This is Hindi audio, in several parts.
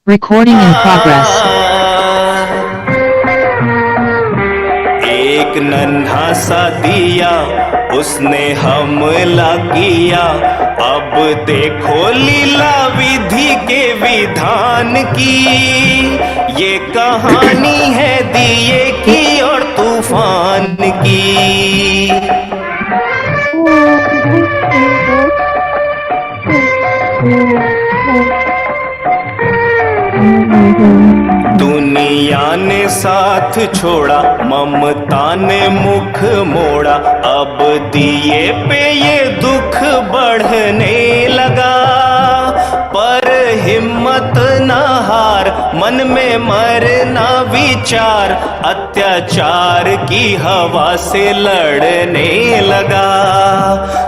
Recording in progress. एक नन्हा सा दिया उसने हमला किया, अब देखो लीला विधि के विधान की। ये कहानी है दिए की और तूफान की। दुनिया ने साथ छोड़ा, ममता ने मुख मोड़ा, अब दिए पे ये दुख बढ़ने लगा। पर हिम्मत न हार, मन में मरना विचार, अत्याचार की हवा से लड़ने लगा।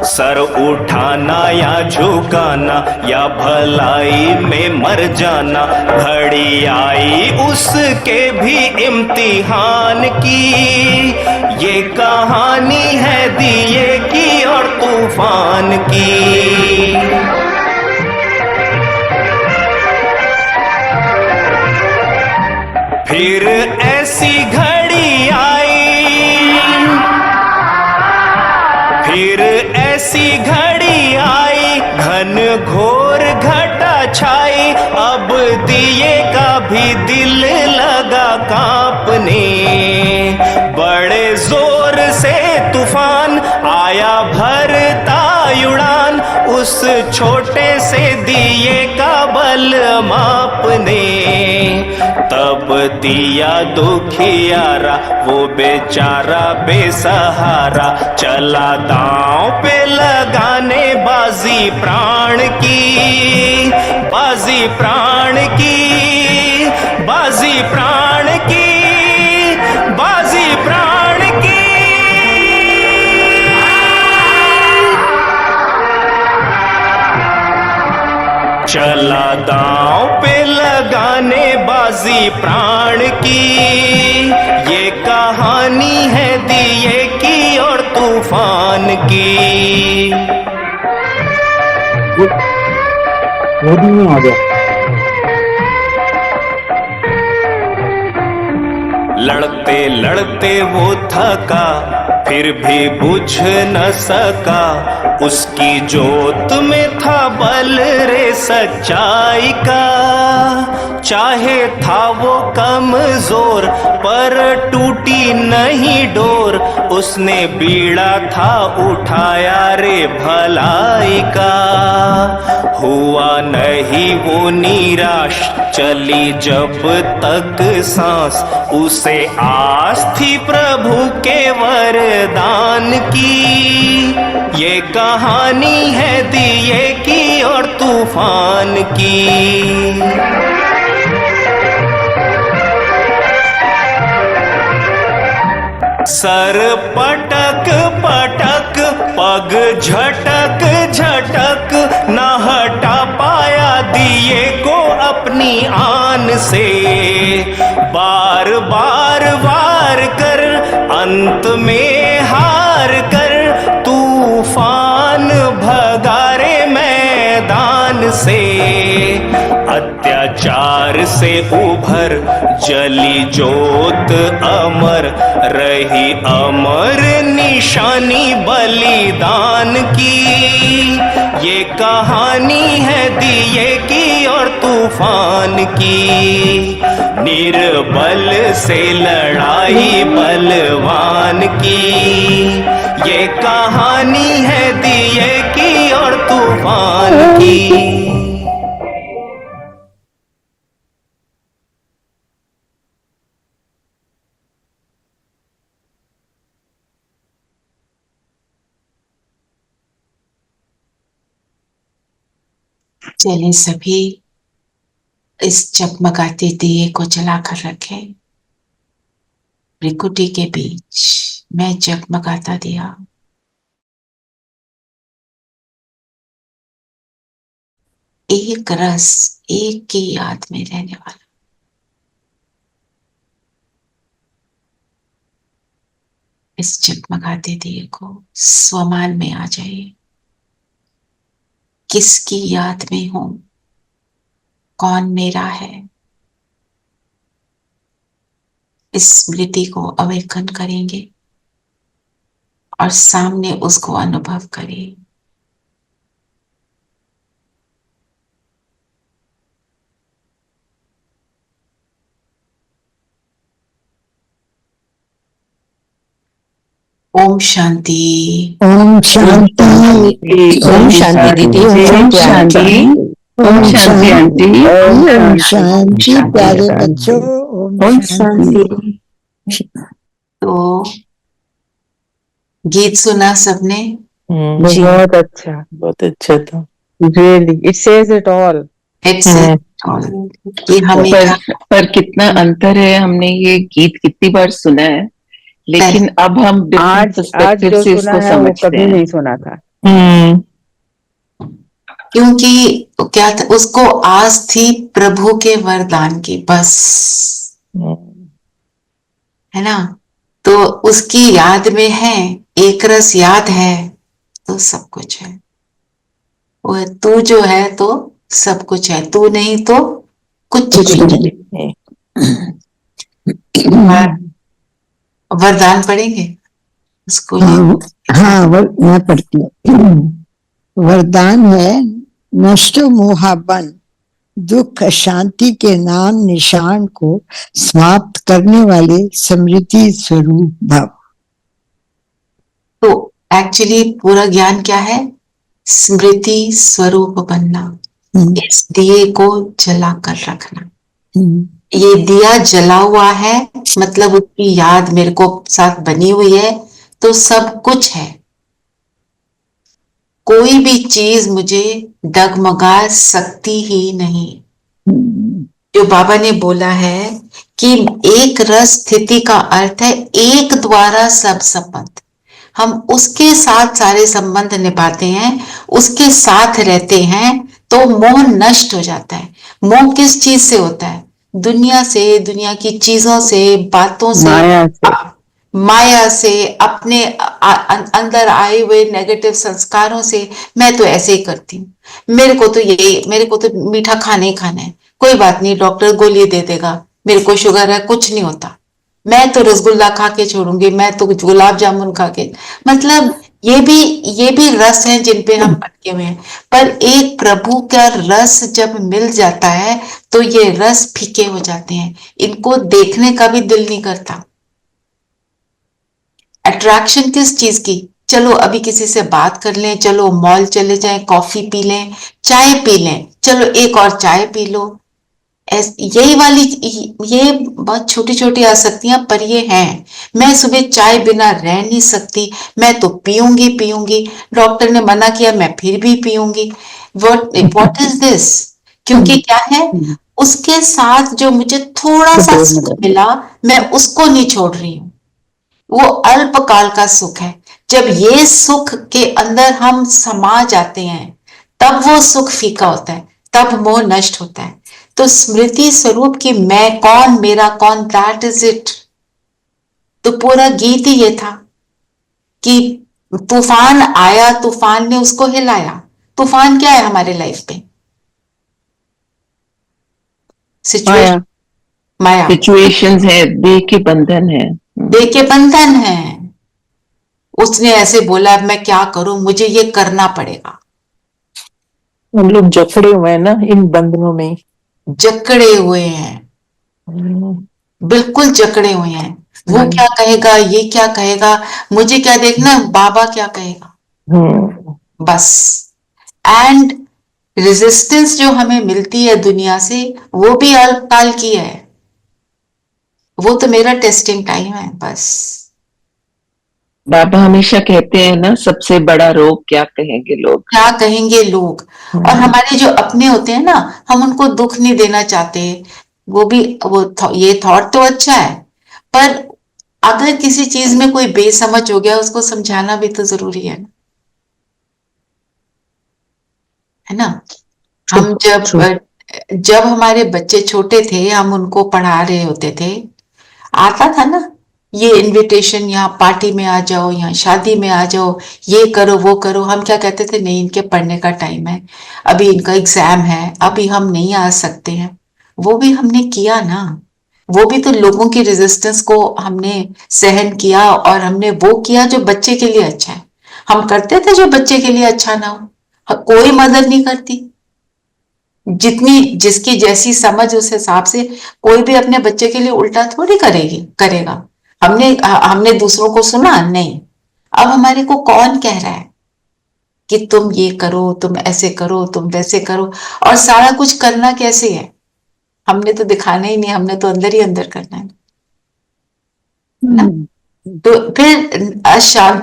सर उठाना या झुकाना या भलाई में मर जाना, घड़ी आई उसके भी इम्तिहान की। ये कहानी है दिए की और तूफान की। फिर ऐसी घड़ी आई, फिर ऐसी घड़ी आई, घन घोर घटा छाई, अब दिए का भी दिल लगा कांपने। बड़े जोर से तूफान आया भरता उड़ान, उस छोटे से दिए का बल मापने। तब दिया दुखियारा वो बेचारा बेसहारा, चला दांव पे लगाने बाजी प्राण की। बाजी प्राण की, बाजी प्राण की, बाजी प्राण की। चला दांव पे लगाने बाजी प्राण की। ये कहानी है दिए की और तूफान की। आ गया। लड़ते लड़ते वो थका, फिर भी बुझ न सका, उसकी जोत में था बल रे सच्चाई का। चाहे था वो कमजोर पर टूटी नहीं डोर, उसने बीड़ा था उठाया रे भलाई का। हुआ नहीं वो निराश, चली जब तक सांस, उसे आस थी प्रभु के वरदान की। ये कहानी है दिए की और तूफान की। सर पटक पटक, पग झटक झटक, न हटा पाया दिए को अपनी आन से। बार बार वार कर अंत में हार कर, तूफान भगारे मैदान से। अत्याचार से उभर जली जोत अमर रही, अमर निशानी बलिदान की। ये कहानी है दिए की और तूफान की। निर्बल से लड़ाई बलवान की। ये कहानी है दिए की और तूफान की। चलें सभी इस जगमगाते दिए को जलाकर रखें। भृकुटी के बीच मैं जगमगाता दिया, एक रस एक की याद में रहने वाला। इस जगमगाते दिए को स्वमान में आ जाइए। किसकी याद में हूं, कौन मेरा है, इस स्मृति को अवेकन करेंगे और सामने उसको अनुभव करें। ओम शांति। ओम शांति। ओम शांति दीदी। ओम शांति। ओम शांति आंटी। ओम शांति प्यारे बच्चों। ओम शांति। तो गीत सुना सबने? बहुत अच्छा था। Really it says it all. It's कि हमें पर कितना अंतर है। हमने ये गीत कितनी बार सुना है, लेकिन अब हम आज जो से सुना इसको है वो समझते कभी हैं। नहीं सुना था। क्योंकि क्या था, उसको आस थी प्रभु के वरदान की, बस, है ना। तो उसकी याद में है, एक रस याद है तो सब कुछ है। वो तू जो है तो सब कुछ है, तू नहीं तो कुछ नहीं। वरदान पढ़ेंगे उसको? हाँ मैं पढ़ती हूँ। वरदान है, नष्ट मोहाबन दुख शांति के नाम निशान को समाप्त करने वाले स्मृति स्वरूप भव। तो एक्चुअली पूरा ज्ञान क्या है? स्मृति स्वरूप बनना, इस दिए को जला कर रखना। ये दिया जला हुआ है, मतलब उसकी याद मेरे को साथ बनी हुई है, तो सब कुछ है। कोई भी चीज मुझे डगमगा सकती ही नहीं। जो बाबा ने बोला है कि एक रस स्थिति का अर्थ है एक द्वारा सब संबंध। हम उसके साथ सारे संबंध निभाते हैं, उसके साथ रहते हैं, तो मोह नष्ट हो जाता है। मोह किस चीज से होता है? दुनिया से, दुनिया की चीजों से, बातों से, माया से, अपने अंदर आए हुए नेगेटिव संस्कारों से। मैं तो ऐसे ही करती हूँ, मेरे को तो मीठा खाना ही खाना है, कोई बात नहीं, डॉक्टर गोली दे देगा, मेरे को शुगर है, कुछ नहीं होता, मैं तो रसगुल्ला खा के छोड़ूंगी, मैं तो गुलाब जामुन खा के। मतलब ये भी रस हैं जिन पे हम अटके हुए हैं। पर एक प्रभु का रस जब मिल जाता है तो ये रस फीके हो जाते हैं, इनको देखने का भी दिल नहीं करता। अट्रैक्शन किस चीज की? चलो अभी किसी से बात कर लें, चलो मॉल चले जाएं, कॉफी पी लें, चाय पी लें, चलो एक और चाय पी लो। यही वाली, ये बहुत छोटी छोटी आसक्तियां, पर ये हैं। मैं सुबह चाय बिना रह नहीं सकती, मैं तो पीऊंगी। डॉक्टर ने मना किया, मैं फिर भी पीऊंगी। What is this? क्योंकि क्या है, उसके साथ जो मुझे थोड़ा सा सुख मिला, मैं उसको नहीं छोड़ रही हूँ। वो अल्पकाल का सुख है। जब ये सुख के अंदर हम समा जाते हैं, तब वो सुख फीका होता है, तब मोह नष्ट होता है। तो स्मृति स्वरूप की मैं कौन, मेरा कौन, दैट इज इट। तो पूरा गीत ही ये था कि तूफान आया, तूफान ने उसको हिलाया। तूफान क्या है हमारे लाइफ पे? सिचुएशन, माया, सिचुएशंस है, देह के बंधन है, देह के बंधन है। उसने ऐसे बोला, अब मैं क्या करूं, मुझे ये करना पड़ेगा। हम लोग जकड़े हुए हैं ना इन बंधनों में, जकड़े हुए हैं, बिल्कुल जकड़े हुए हैं। वो क्या कहेगा, ये क्या कहेगा, मुझे क्या देखना, बाबा क्या कहेगा, बस। एंड रेजिस्टेंस जो हमें मिलती है दुनिया से, वो भी अल्पकाल की है। वो तो मेरा टेस्टिंग टाइम है, बस। बाबा हमेशा कहते हैं ना, सबसे बड़ा रोग क्या कहेंगे लोग, क्या कहेंगे लोग। और हमारे जो अपने होते हैं ना, हम उनको दुख नहीं देना चाहते। वो भी ये थॉट तो अच्छा है, पर अगर किसी चीज में कोई बेसमझ हो गया, उसको समझाना भी तो जरूरी है ना। हम जब हमारे बच्चे छोटे थे, हम उनको पढ़ा रहे होते थे, आता था ना, ये इनविटेशन, यहाँ पार्टी में आ जाओ, यहाँ शादी में आ जाओ, ये करो वो करो। हम क्या कहते थे, नहीं इनके पढ़ने का टाइम है, अभी इनका एग्जाम है, अभी हम नहीं आ सकते हैं। वो भी हमने किया ना, वो भी तो लोगों की रेजिस्टेंस को हमने सहन किया, और हमने वो किया जो बच्चे के लिए अच्छा है। हम करते थे जो बच्चे के लिए अच्छा ना हो। कोई मदद नहीं करती, जितनी जिसकी जैसी समझ उस हिसाब से। कोई भी अपने बच्चे के लिए उल्टा थोड़ी करेगा। हमने दूसरों को सुना नहीं। अब हमारे को कौन कह रहा है कि तुम ये करो, तुम ऐसे करो, तुम वैसे करो, और सारा कुछ करना कैसे है? हमने तो दिखाना ही नहीं, हमने तो अंदर ही अंदर करना है ना। तो फिर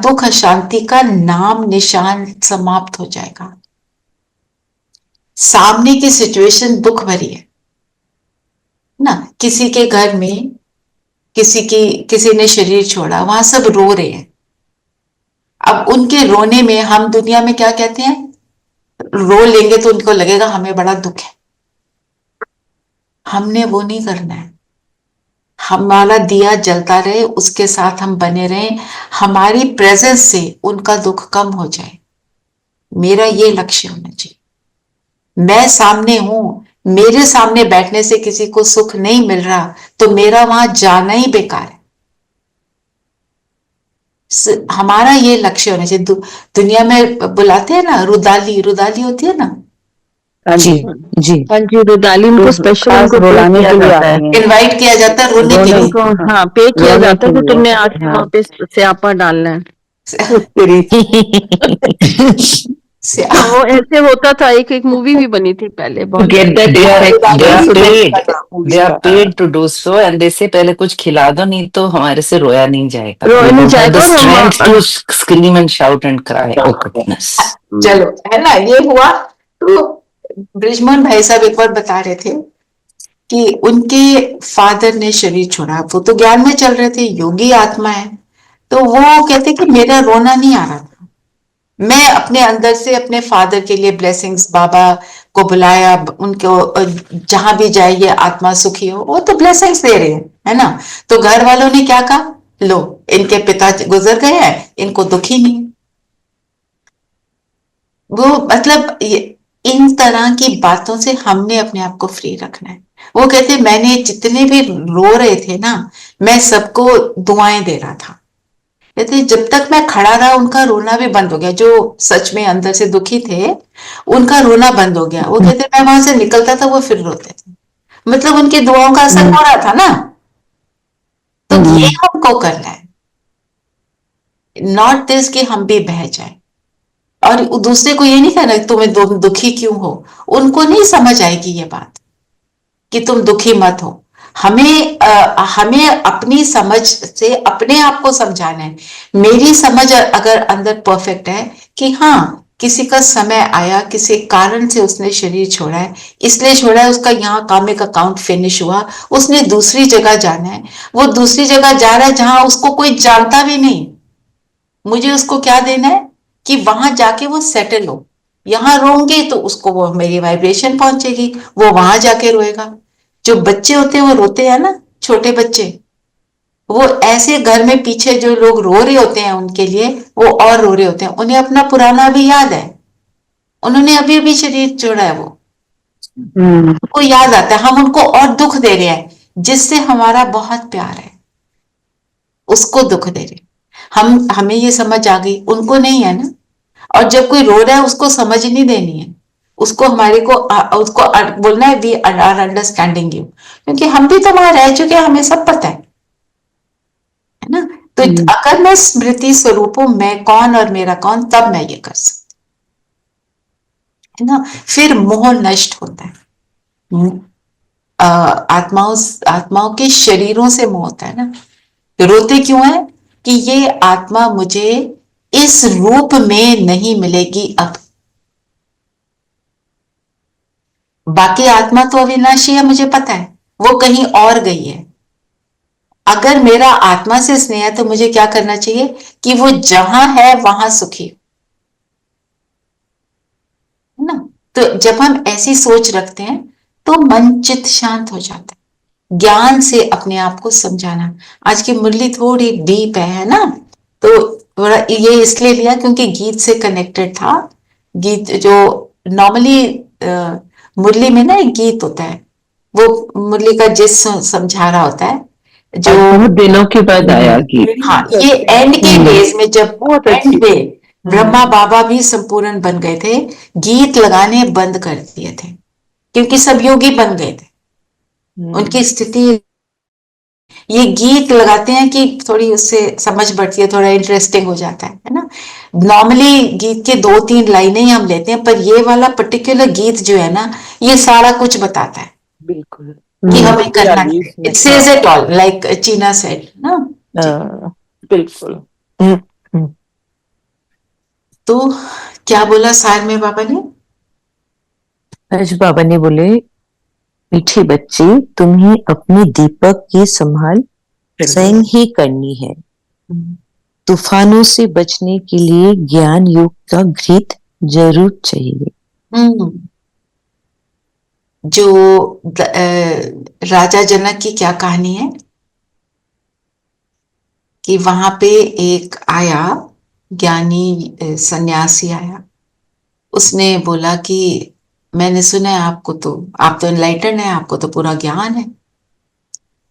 दुख अशांति का नाम निशान समाप्त हो जाएगा। सामने की सिचुएशन दुख भरी है ना। किसी के घर में किसी ने शरीर छोड़ा, वहां सब रो रहे हैं। अब उनके रोने में हम दुनिया में क्या कहते हैं, रो लेंगे तो उनको लगेगा हमें बड़ा दुख है। हमने वो नहीं करना है। हमारा दिया जलता रहे, उसके साथ हम बने रहें, हमारी प्रेजेंस से उनका दुख कम हो जाए। मेरा ये लक्ष्य होना चाहिए। मैं सामने हूं, मेरे सामने बैठने से किसी को सुख नहीं मिल रहा, तो मेरा वहां जाना ही बेकार है। हमारा ये लक्ष्य होना चाहिए। दुनिया में बुलाते हैं ना, रुदाली होती है ना, हाँ जी जी। हाँ जी, रुदाली उनको स्पेशल खास उनको बुलाने के लिए आते हैं। इनवाइट किया जाता है रोने के लिए। उनको हाँ पे किया रोने जाता है के कि लिए, तुमने आके हाँ। वहाँ पे स्यापा डालना है। वो ऐसे होता था, एक मूवी भी बनी थी पहले बहुत। Get that effect. they are paid to do so, and they say पहले कुछ खिला दो, नहीं तो हमारे से रोया नहीं जाएगा। रोया नहीं जाएगा, The और strength हम- to scream and shout and cry. Oh goodness. चलो, है ना, ये हुआ। तो ब्रिजमोहन भाई साहब एक बार बता रहे थे कि उनके फादर ने शरीर छोड़ा। वो तो ज्ञान में चल रहे थे, योगी आत्मा है। तो वो कहते कि मेरा रोना नहीं आ रहा था। मैं अपने अंदर से अपने फादर के लिए ब्लेसिंग्स, बाबा को बुलाया, उनको जहां भी जाए ये आत्मा सुखी हो, वो तो ब्लेसिंग्स दे रहे हैं, है ना। तो घर वालों ने क्या कहा, लो इनके पिता गुजर गए हैं, इनको दुखी नहीं है। वो मतलब इन तरह की बातों से हमने अपने आप को फ्री रखना है। वो कहते मैंने जितने भी रो रहे थे ना, मैं सबको दुआएं दे रहा था। कहते जब तक मैं खड़ा रहा, उनका रोना भी बंद हो गया। जो सच में अंदर से दुखी थे, उनका रोना बंद हो गया। वो कहते मैं वहां से निकलता था, वो फिर रोते थे। मतलब उनकी दुआओं का असर हो रहा था ना। तो ये हमको करना है, नॉट दिस कि हम भी बह जाए। और दूसरे को ये नहीं कहना तुम्हें दुखी क्यों हो। उनको नहीं समझ आएगी ये बात कि तुम दुखी मत हो। हमें अपनी समझ से अपने आप को समझाना है। मेरी समझ अगर अंदर परफेक्ट है कि हाँ, किसी का समय आया, किसी कारण से उसने शरीर छोड़ा है, इसलिए छोड़ा है, उसका यहाँ कामिक अकाउंट फिनिश हुआ, उसने दूसरी जगह जाना है। वो दूसरी जगह जा रहा है जहां उसको कोई जानता भी नहीं। मुझे उसको क्या देना है कि वहां जाके वो सेटल हो। यहां रोंगे तो उसको वो मेरी वाइब्रेशन पहुंचेगी, वो वहां जाके रोएगा। जो बच्चे होते हैं वो रोते हैं ना, छोटे बच्चे, वो ऐसे घर में पीछे जो लोग रो रहे होते हैं उनके लिए, वो और रो रहे होते हैं। उन्हें अपना पुराना भी याद है, उन्होंने अभी अभी शरीर छोड़ा है, वो उनको याद आता है। हम उनको और दुख दे रहे हैं, जिससे हमारा बहुत प्यार है, उसको दुख दे रहे हैं। हमें ये समझ आ गई, उनको नहीं है ना। और जब कोई रो रहा है, उसको समझ नहीं देनी है, उसको उसको बोलना है वी आर अंडरस्टैंडिंग यू, क्योंकि हम भी तो वहां रह चुके हैं, हमें सब पता है ना। तो अगर मैं स्मृति स्वरूप हूं, मैं कौन और मेरा कौन, तब मैं ये कर सकती है ना। फिर मोह नष्ट होता है। आत्माओं के शरीरों से मोह होता है ना। रोते क्यों है कि ये आत्मा मुझे इस रूप में नहीं मिलेगी अब। बाकी आत्मा तो अविनाशी है, मुझे पता है, वो कहीं और गई है। अगर मेरा आत्मा से स्नेह है तो मुझे क्या करना चाहिए कि वो जहां है वहां सुखी है ना। तो जब हम ऐसी सोच रखते हैं तो मन चित्त शांत हो जाता है। ज्ञान से अपने आप को समझाना। आज की मुरली थोड़ी डीप है ना, तो थोड़ा ये इसलिए लिया क्योंकि गीत से कनेक्टेड था। गीत जो नॉर्मली मुरली में ना एक गीत होता है, वो मुरली का जिस समझा रहा होता है, जो बहुत दिनों के बाद आया गीत। हाँ, ये एंड के डेज में जब बहुत एंड अच्छी। में ब्रह्मा बाबा भी संपूर्ण बन गए थे, गीत लगाने बंद कर दिए थे क्योंकि सब योगी बन गए थे। उनकी स्थिति, ये गीत लगाते हैं कि थोड़ी उससे समझ बढ़ती है, थोड़ा इंटरेस्टिंग हो जाता है ना। नॉर्मली गीत के 2-3 लाइनें ही हम लेते हैं, पर ये वाला पर्टिकुलर गीत जो है ना, ये सारा कुछ बताता है बिल्कुल। कि हमें करना हरियाली है। इसमें it says it all, like चीना सेड ना। बिल्कुल। तो क्या बोला सार में बाबा ने? आज बाबा ने बोले, मीठे बच्चे, तुम्हें अपने दीपक की संभाल स्वयं ही करनी है। तूफानों से बचने के लिए ज्ञान योग का घृत जरूर चाहिए। जो राजा जनक की क्या कहानी है कि वहां पे एक आया ज्ञानी सन्यासी आया, उसने बोला कि मैंने सुना है आपको तो, आप तो एनलाइटन है, आपको तो पूरा ज्ञान है,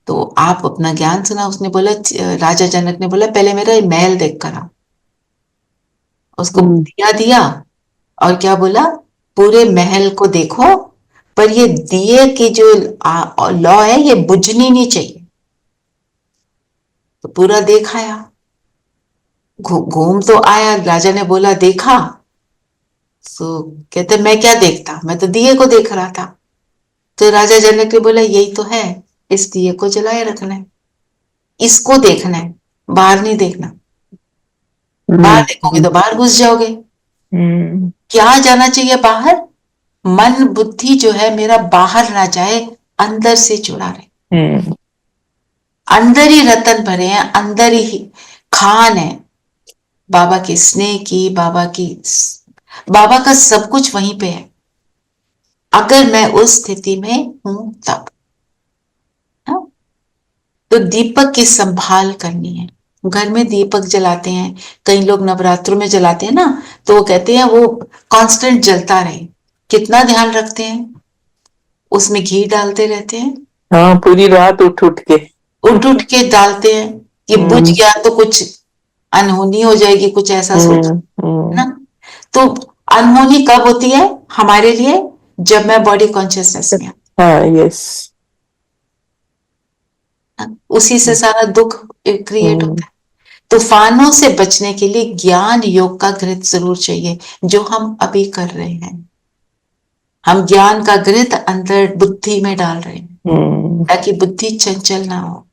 तो आप अपना ज्ञान सुना। उसने बोला, राजा जनक ने बोला, पहले मेरा महल देख कर आओ। उसको दिया दिया और क्या बोला, पूरे महल को देखो, पर ये दिए की जो लॉ है ये बुझनी नहीं चाहिए। तो पूरा देखाया, घूम तो आया। राजा ने बोला देखा, तो कहते मैं क्या देखता, मैं तो दिए को देख रहा था। तो राजा जनक ने बोला यही तो है, इस दिए को जलाए रखना है, इसको देखना है, बाहर नहीं देखना। बाहर देखोगे तो बाहर घुस जाओगे। क्या जाना चाहिए बाहर? मन बुद्धि जो है मेरा बाहर ना जाए, अंदर से जुड़ा रहे। अंदर ही रतन भरे हैं, अंदर ही खान है बाबा के स्नेह की, बाबा का सब कुछ वहीं पे है, अगर मैं उस स्थिति में हूं तब। तो दीपक की संभाल करनी है। घर में दीपक जलाते हैं, कई लोग नवरात्रों में जलाते हैं ना, तो वो कहते हैं वो कांस्टेंट जलता रहे। कितना ध्यान रखते हैं, उसमें घी डालते रहते हैं। हाँ, पूरी रात उठ उठ के डालते हैं कि बुझ गया तो कुछ अनहोनी हो जाएगी, कुछ ऐसा सोच ना। तो अनहोनी कब होती है हमारे लिए? जब मैं बॉडी कॉन्शियसनेस में, यस, उसी से सारा दुख क्रिएट होता है। तूफानों से बचने के लिए ज्ञान योग का घृत जरूर चाहिए, जो हम अभी कर रहे हैं। हम ज्ञान का घृत अंदर बुद्धि में डाल रहे हैं ताकि बुद्धि चंचल ना हो।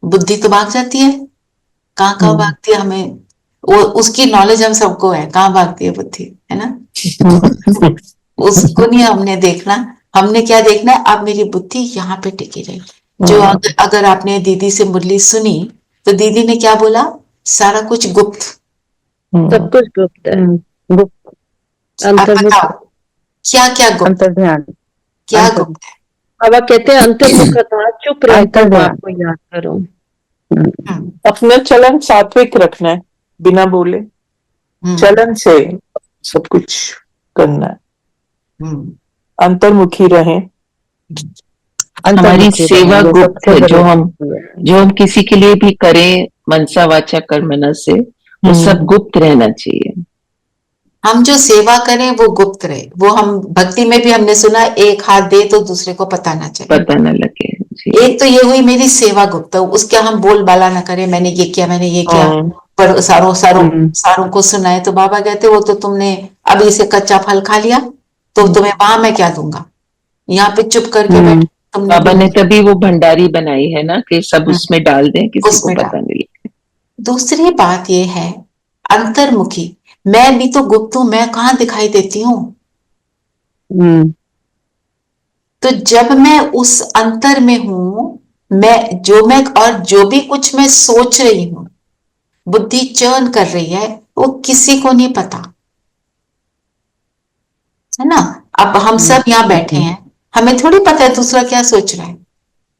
बुद्धि तो भाग जाती है, कहाँ भागती है, हमें वो उसकी नॉलेज हम सबको है, कहाँ भागती है बुद्धि, है ना। उसको नहीं हमने देखना, हमने क्या देखना है, अब मेरी बुद्धि यहाँ पे टिकी रही। जो अगर आपने दीदी से मुरली सुनी तो दीदी ने क्या बोला, सारा कुछ गुप्त, सब कुछ गुप्त है, गुप्त अंतर्मुख। क्या क्या गुप्त, अंतर्ध्यान, क्या गुप्त है? बाबा कहते हैं अंतर्मुख था, चुप रहकर बाप को याद करो। अपना चलन सात्विक रखना है, बिना बोले चलन से सब कुछ करना है। अंतर्मुखी रहें। हमारी सेवा गुप्त है, जो हम किसी के लिए भी करें मनसा वाचा कर्मणा से, वो सब गुप्त रहना चाहिए। हम जो सेवा करें वो गुप्त रहे। वो हम भक्ति में भी हमने सुना, एक हाथ दे तो दूसरे को पता ना चले, पता ना लगे। एक तो ये हुई मेरी सेवा गुप्त, उसके हम बोल बाला ना करें, मैंने ये किया, मैंने ये किया, पर सारों को सुनाए। तो बाबा कहते वो तो तुमने अभी से कच्चा फल खा लिया, तो तुम्हें वहां मैं क्या दूंगा, यहाँ पे चुप करके बैठ। बाबा ने तभी वो भंडारी बनाई है ना, कि सब उसमें डाल दें, किसी को पता नहीं लगे। दूसरी बात ये है अंतर्मुखी, मैं भी तो गुप्त हूं, मैं कहाँ दिखाई देती हूँ। तो जब मैं उस अंतर में हूं, मैं और जो भी कुछ मैं सोच रही हूं, बुद्धि चर्न कर रही है, वो किसी को नहीं पता, है ना। अब हम सब यहाँ बैठे हैं, हमें थोड़ी पता है दूसरा क्या सोच रहा है,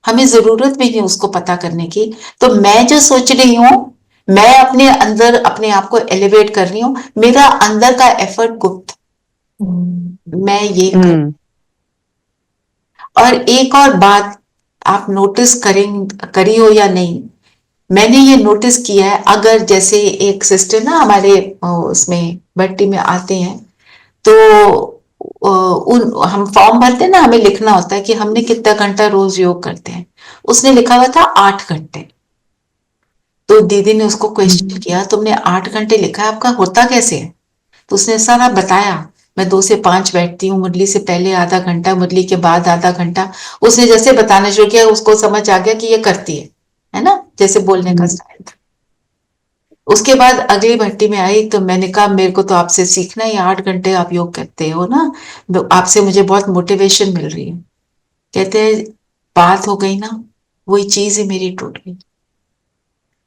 हमें जरूरत भी नहीं उसको पता करने की। तो मैं जो सोच रही हूँ, मैं अपने अंदर अपने आप को एलिवेट कर रही हूँ, मेरा अंदर का एफर्ट गुप्त, मैं ये कर। और एक और बात आप नोटिस करी हो या नहीं, मैंने ये नोटिस किया है, अगर जैसे एक सिस्टर ना हमारे उसमें भट्टी में आते हैं, तो हम फॉर्म भरते हैं ना, हमें लिखना होता है कि हमने कितना घंटा रोज योग करते हैं। उसने लिखा हुआ था 8 घंटे। तो दीदी ने उसको क्वेश्चन किया, तुमने 8 घंटे लिखा है, आपका होता कैसे है? तो उसने सारा बताया, मैं 2 से 5 बैठती हूँ, मुरली से पहले आधा घंटा, मुरली के बाद आधा घंटा। उसने जैसे बताना शुरू किया, उसको समझ आ गया कि ये करती है ना, जैसे बोलने का स्टाइल था। उसके बाद अगली भट्टी में आई, तो मैंने कहा मेरे को तो आपसे सीखना है, 8 घंटे आप योग करते हो ना, आपसे मुझे बहुत मोटिवेशन मिल रही है। कहते हैं बात हो गई ना, वही चीज ही मेरी टूट गई,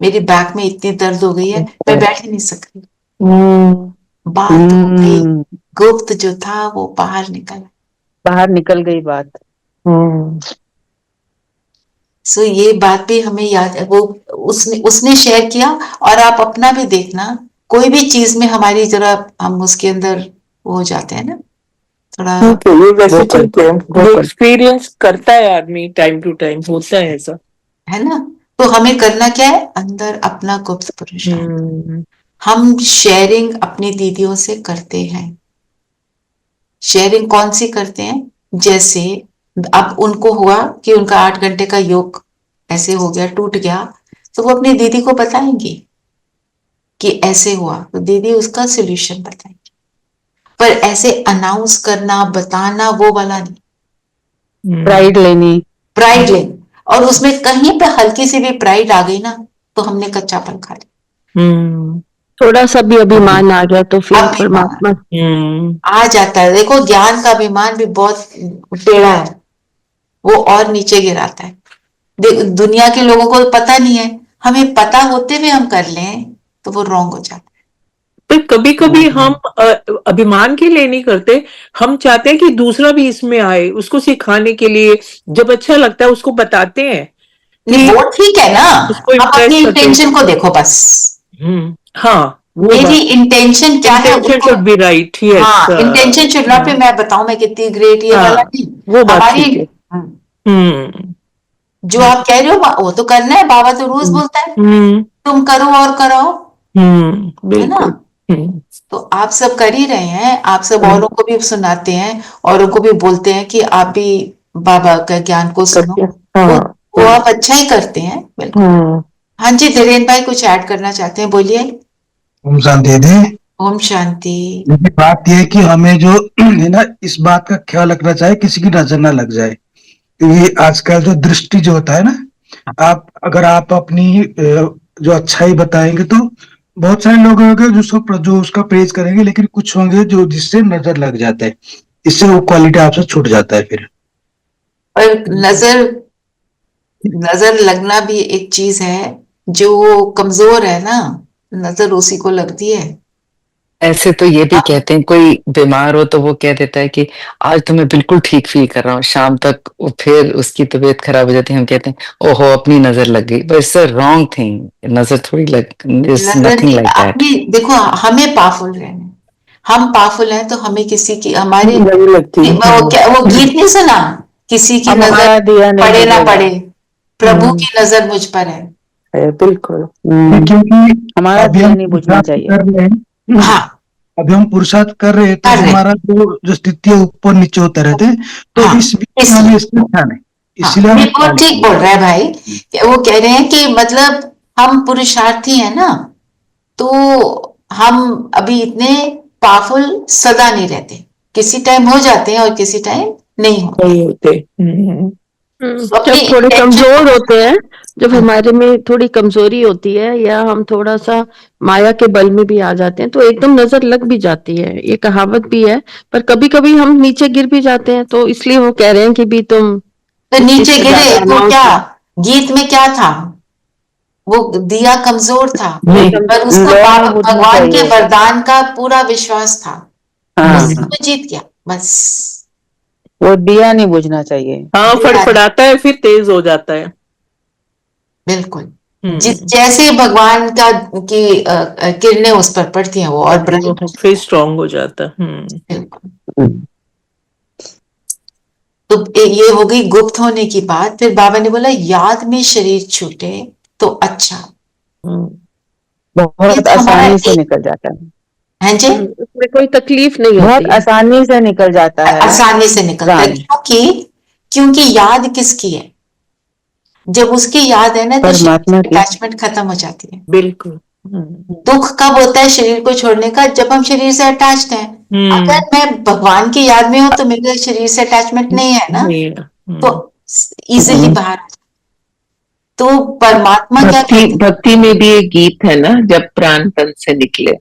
मेरी बैक में इतनी दर्द हो गई है, मैं बैठ ही नहीं सकती। बात हो गई, गुप्त जो था वो बाहर निकल गई बात। सो ये बात भी हमें याद है, वो उसने शेयर किया। और आप अपना भी देखना, कोई भी चीज में हमारी जरा हम उसके अंदर वो हो जाते हैं ना, थोड़ा ये वैसे ठीक है, वो एक्सपीरियंस करता है आदमी, टाइम टू टाइम होता है ऐसा, है ना। तो हमें करना क्या है, अंदर अपना गुप्त पुरुषार्थ। हम शेयरिंग अपनी दीदियों से करते हैं। शेयरिंग कौन सी करते हैं, जैसे अब उनको हुआ कि उनका 8 घंटे का योग ऐसे हो गया, टूट गया, तो वो अपनी दीदी को बताएंगी कि ऐसे हुआ, तो दीदी उसका सोल्यूशन बताएंगी। पर ऐसे अनाउंस करना, बताना, वो वाला नहीं। प्राइड लेनी। और उसमें कहीं पे हल्की सी भी प्राइड आ गई ना, तो हमने कच्चा फल खा लिया। थोड़ा सा भी अभिमान आ गया तो फिर अभिमान परमात्मा आ जाता है। देखो ज्ञान का अभिमान भी बहुत टेढ़ा है, वो और नीचे गिराता है। दुनिया के लोगों को पता नहीं है, हमें पता होते हुए हम कर लें तो वो रॉन्ग हो जाता है। पर कभी कभी हम अभिमान के लिए नहीं करते, हम चाहते हैं कि दूसरा भी इसमें आए, उसको सिखाने के लिए जब अच्छा लगता है उसको बताते हैं। नहीं वो ठीक है ना, उसको आप अपनी impress करते हैं। इंटेंशन को देखो बस। हाँ, मेरी इंटेंशन क्या है, intention should be right. Yes, हाँ, इंटेंशन शुड नॉट बी मैं बताऊं मैं कितनी ग्रेट, ये वाला नहीं। वो बात हमारी ठीक है। जो आप कह रहे हो वो तो करना है, बाबा तो रोज बोलता है तुम करो और कराओ, है ना। तो आप सब कर ही रहे हैं, आप सब औरों को भी सुनाते हैं, औरों को भी बोलते हैं कि आप भी बाबा का ज्ञान को सुनो, वो आप अच्छा ही करते हैं, बिल्कुल। हाँ जी, धीरेन्द्र भाई कुछ ऐड करना चाहते हैं, बोलिए। ओम शांति दे। ओम शांति। लेकिन बात यह है कि हमें जो है ना, इस बात का ख्याल रखना चाहिए किसी की नजर ना लग जाए। क्योंकि आजकल जो दृष्टि जो होता है ना, अगर आप अपनी जो अच्छाई बताएंगे तो बहुत सारे लोग होंगे जो उसका प्रेज करेंगे, लेकिन कुछ होंगे जो जिससे नजर लग जाता है, इससे वो क्वालिटी आपसे छूट जाता है फिर। और नजर लगना भी एक चीज है, जो कमजोर है ना, नजर उसी को लगती है। ऐसे तो ये भी कहते हैं, कोई बीमार हो तो वो कह देता है कि आज तो मैं बिल्कुल ठीक फील कर रहा हूँ, शाम तक वो फिर उसकी तबीयत खराब हो जाती है, हम कहते हैं ओहो अपनी नजर लग गई। But it's a wrong thing, नजर थोड़ी लग, इज नथिंग लाइक दैट। देखो हमें पावरफुल रहना, हम पावरफुल हैं तो हमें किसी की हमारी लगती है। वो गीत नहीं सुना, किसी की नजर पड़े ना पड़े, प्रभु की नजर मुझ पर है। बिल्कुल, क्योंकि हमारा अभी दिया हम नहीं बुझना चाहिए। कर रहे हैं, हाँ, अभी हम पुरुषार्थ कर रहे हैं तो हमारा जो स्थिति है ऊपर नीचे होते रहते हैं, तो हाँ, इस बीच में हमें इसका ध्यान है, इसलिए हाँ, हम वो ठीक बोल रहा है भाई। वो कह रहे हैं कि मतलब हम पुरुषार्थी हैं ना, तो हम अभी इतने पावरफुल सदा नहीं रहते, किसी टाइम हो जाते हैं और किसी टाइम नहीं होते। जब थोड़े कमजोर होते हैं, जब हमारे में थोड़ी कमजोरी होती है या हम थोड़ा सा माया के बल में भी आ जाते हैं तो एकदम नजर लग भी जाती है, ये कहावत भी है। पर कभी कभी हम नीचे गिर भी जाते हैं, तो इसलिए वो कह रहे हैं कि भी तुम तो नीचे गिरे तो क्या, गीत में क्या था, वो दिया कमजोर था, पर उसको भगवान के वरदान का पूरा विश्वास था, वो जीत गया बस। वो दिया नहीं बुझना चाहिए। हाँ, फड़फड़ाता है फिर तेज हो जाता है। बिल्कुल। जैसे भगवान का की किरणें उस पर पड़ती हैं वो और ब्राइट फिर स्ट्रांग हो जाता है। बिल्कुल। तो ये हो गई गुप्त होने की बात। फिर बाबा ने बोला याद में शरीर छूटे तो अच्छा, बहुत आसानी से निकल जाता है। हैं जी, उसमें कोई तकलीफ नहीं बहुत होती है। आसानी से निकल जाता है। आसानी से निकलता है। प्राण। क्योंकि याद किसकी है? जब उसकी याद है ना तो परमात्मा की। अटैचमेंट खत्म हो जाती है। बिल्कुल। दुख कब होता है शरीर को छोड़ने का? जब हम शरीर से अटैच्ड हैं। अगर मैं भगवान की याद में हूं तो मेरे शरीर से अटैचमेंट नहीं है ना, तो इजिली बाहर आ जाता। तो परमात्मा क्या कहते हैं? भक्ति में भी एक गीत है ना, जब प्राण तन से निकले,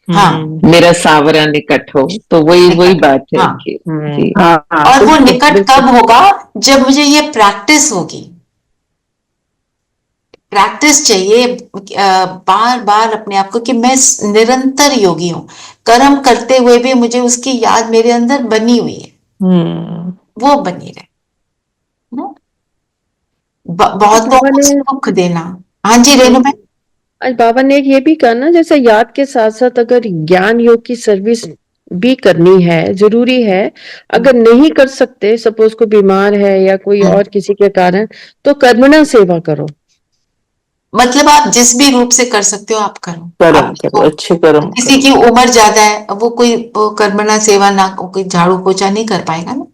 हाँ, मेरा सावरा निकट हो, तो वही बात है हाँ। कि जी। और वो निकट कब होगा? जब मुझे ये प्रैक्टिस होगी। प्रैक्टिस चाहिए बार बार अपने आप को कि मैं निरंतर योगी हूं, कर्म करते हुए भी मुझे उसकी याद मेरे अंदर बनी हुई है, वो बनी रहे ना? बहुत लोगों को सुख देना। हाँ जी रेणु भाई। आज बाबा ने ये भी कहा ना, जैसे याद के साथ साथ अगर ज्ञान योग की सर्विस भी करनी है, जरूरी है। अगर नहीं कर सकते, सपोज कोई बीमार है या कोई और किसी के कारण, तो कर्मणा सेवा करो। मतलब आप जिस भी रूप से कर सकते हो आप करो। करो, अच्छे कर्म। किसी की उम्र ज्यादा है, वो कोई कर्मणा सेवा ना, कोई झाड़ू पोछा नहीं कर पाएगा ना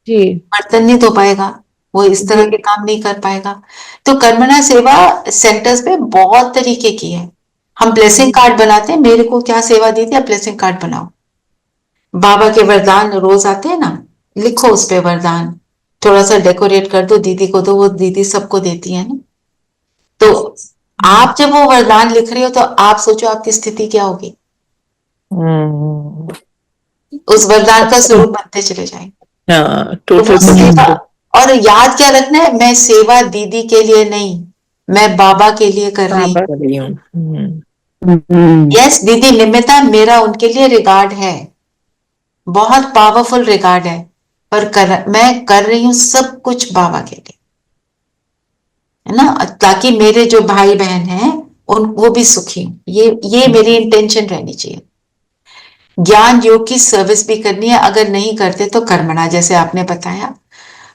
जी, बर्तन नहीं धो पाएगा, वो इस तरह के काम नहीं कर पाएगा। तो कर्मणा सेवा सेंटर्स पे बहुत तरीके की है। हम ब्लेसिंग कार्ड बनाते हैं, मेरे को क्या सेवा दी थी, आप ब्लेसिंग कार्ड बनाओ। बाबा के वरदान रोज आते हैं ना, लिखो उस पे वरदान, थोड़ा सा डेकोरेट कर दो, दीदी को दो, वो दीदी सबको देती है ना। तो आप जब वो वरदान लिख रहे हो तो आप सोचो आपकी स्थिति क्या होगी। उस वरदान का स्वरूप बनते चले जाएंगे। तो वो सेवा, और याद क्या रखना है, मैं सेवा दीदी के लिए नहीं, मैं बाबा के लिए कर रही हूँ। यस दीदी निमिता, मेरा उनके लिए रिगार्ड है, बहुत पावरफुल रिगार्ड है, पर मैं कर रही हूँ सब कुछ बाबा के लिए, है ना, ताकि मेरे जो भाई बहन हैं वो भी सुखी हों। ये मेरी इंटेंशन रहनी चाहिए। ज्ञान योग की सर्विस भी करनी है, अगर नहीं करते तो कर्मणा, जैसे आपने बताया,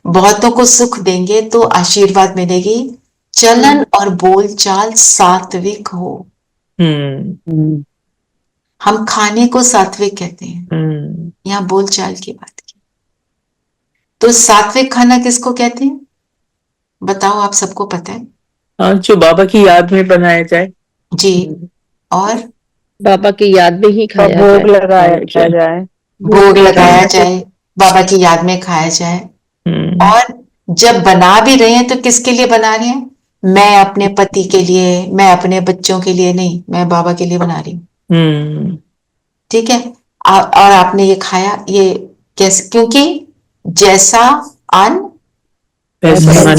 बहुतों को सुख देंगे तो आशीर्वाद मिलेगी। चलन और बोलचाल सात्विक हो। हम खाने को सात्विक कहते हैं, यहाँ बोलचाल की बात की। तो सात्विक खाना किसको कहते हैं बताओ, आप सबको पता है? हाँ, जो बाबा की याद में बनाया जाए जी, और बाबा की याद में ही खाया जाए, भोग लगाया जाए, भोग लगाया जाए, बाबा की याद में खाया जाए। और जब बना भी रहे हैं तो किसके लिए बना रहे हैं? मैं अपने पति के लिए, मैं अपने बच्चों के लिए नहीं, मैं बाबा के लिए बना रही हूँ। ठीक है। और आपने ये खाया, ये कैसे? क्योंकि जैसा अन्न वैसा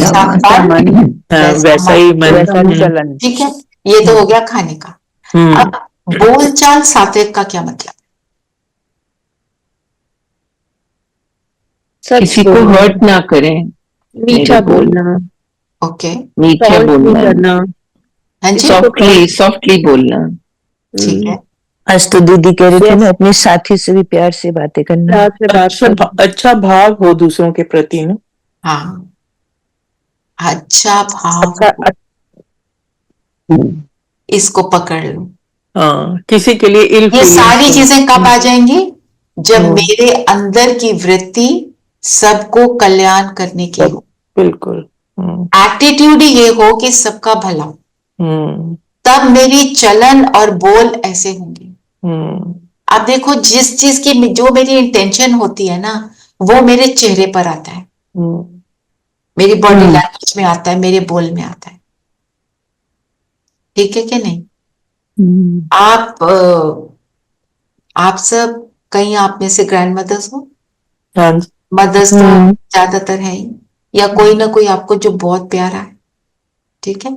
ही मन। चलन। ठीक है, ये तो हो गया खाने का। अब बोलचाल सात्विक का क्या मतलब? किसी को हर्ट ना करें, मीठा बोलना, ओके, मीठा बोलना, हाँ जी, सॉफ्टली बोलना। ठीक है। आज तो दीदी कह रही थी ना, अपने साथी से भी प्यार से बातें करना, अच्छा भाव हो दूसरों के प्रति ना। हाँ, अच्छा भाव, इसको पकड़ लो। हाँ, किसी के लिए ये सारी चीजें कब आ जाएंगी? जब मेरे अंदर की वृत्ति सबको कल्याण करने की हो। बिल्कुल। एटीट्यूड ये हो कि सबका भला, तब मेरी चलन और बोल ऐसे होंगे। आप देखो, जिस चीज की जो मेरी इंटेंशन होती है ना, वो मेरे चेहरे पर आता है, मेरी बॉडी लैंग्वेज में आता है, मेरे बोल में आता है। ठीक है कि नहीं? आप सब, कहीं आप में से ग्रैंड मदर्स हो, मदर्स तो ज्यादातर है ही, या कोई ना कोई आपको जो बहुत प्यारा है। ठीक है,